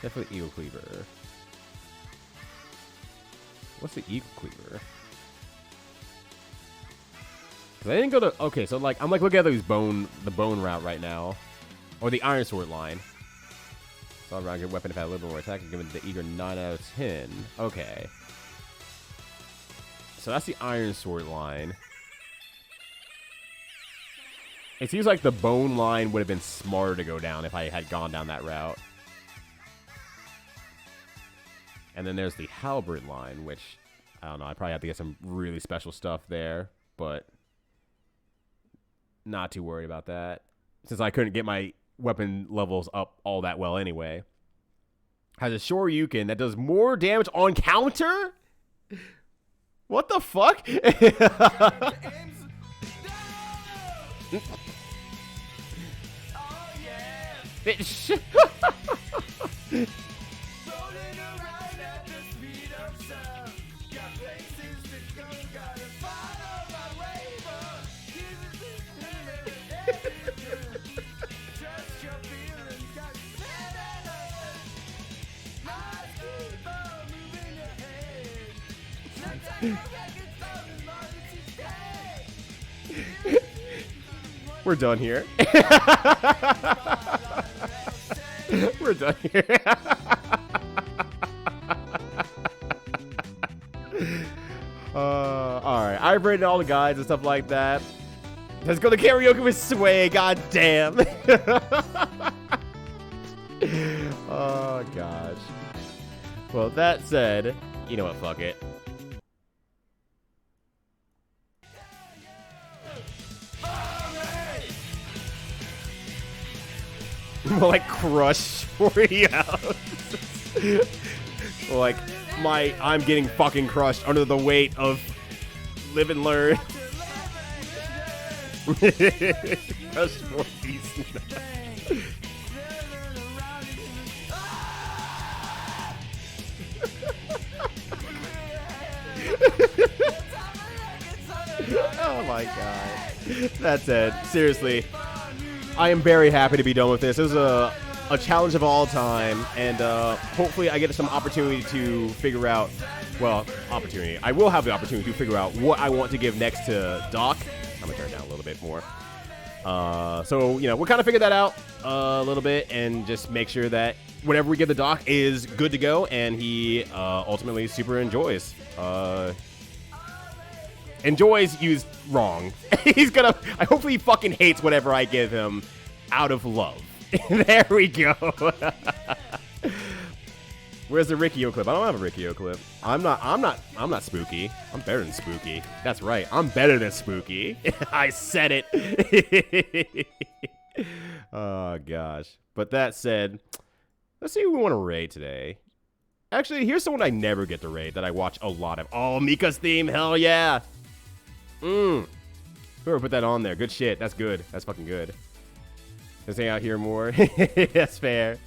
Definitely Eagle Cleaver. What's the Eagle Cleaver? Cause I didn't go to. Okay, so like I'm like looking at these the bone route right now, or the Iron Sword line. So I'm around good weapon if I had a little bit more attack, given the Eager 9 out of 10. Okay. So that's the Iron Sword line. It seems like the bone line would have been smarter to go down if I had gone down that route. And then there's the halberd line, which, I don't know, I probably have to get some really special stuff there, but not too worried about that, since I couldn't get my weapon levels up all that well anyway. Has a Shoryuken that does more damage on counter? What the fuck? Bitch. We're done here. We're done here. Alright, I've rated all the guides and stuff like that. Let's go to karaoke with Sway, god damn. Oh gosh. Well, that said, you know what, fuck it. Like crush 40 hours. Like I'm getting fucking crushed under the weight of live and learn. Crush 40. my god. That's it. Seriously, I am very happy to be done with this. This is a challenge of all time, and hopefully I get some opportunity to figure out, well, I will have the opportunity to figure out what I want to give next to Doc. I'm going to turn it down a little bit more. So, you know, we'll kind of figure that out a little bit and just make sure that whatever we give the Doc is good to go, and he ultimately super enjoys. Enjoys used wrong. Hopefully he fucking hates whatever I give him out of love. There we go. Where's the Rikio clip? I don't have a Rikio clip. I'm not spooky. I'm better than spooky. That's right. I'm better than spooky. I said it. Oh gosh. But that said, let's see who we want to raid today. Actually, here's someone I never get to raid that I watch a lot of. Oh, Mika's theme. Hell yeah. Whoever put that on there. Good shit. That's good. That's fucking good. Let's hang out here more. That's fair.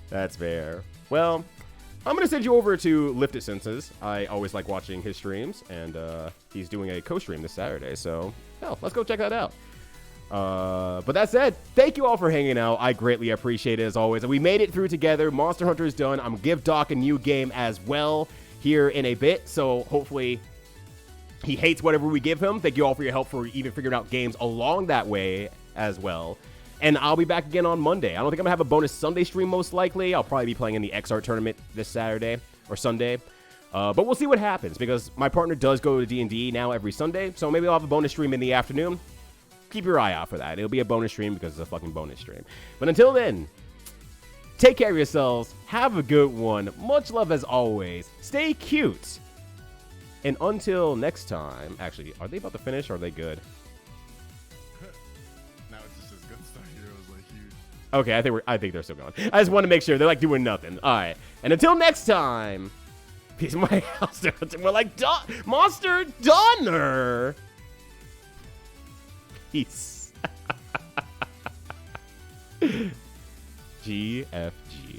That's fair. Well, I'm going to send you over to Lifted Senses. I always like watching his streams, and he's doing a co-stream this Saturday, so hell, let's go check that out. But that said, thank you all for hanging out. I greatly appreciate it, as always. We made it through together. Monster Hunter is done. I'm going to give Doc a new game as well here in a bit, so hopefully he hates whatever we give him. Thank you all for your help for even figuring out games along that way as well. And I'll be back again on Monday. I don't think I'm going to have a bonus Sunday stream, most likely. I'll probably be playing in the XR tournament this Saturday or Sunday. But we'll see what happens, because my partner does go to D&D now every Sunday. So maybe I'll have a bonus stream in the afternoon. Keep your eye out for that. It'll be a bonus stream because it's a fucking bonus stream. But until then, take care of yourselves. Have a good one. Much love as always. Stay cute. And until next time... Actually, are they about to finish or are they good? Okay, I think they're still going. I just want to make sure they're like doing nothing. All right, and until next time, peace. My house. We're like Monster Donner. Peace. GFG.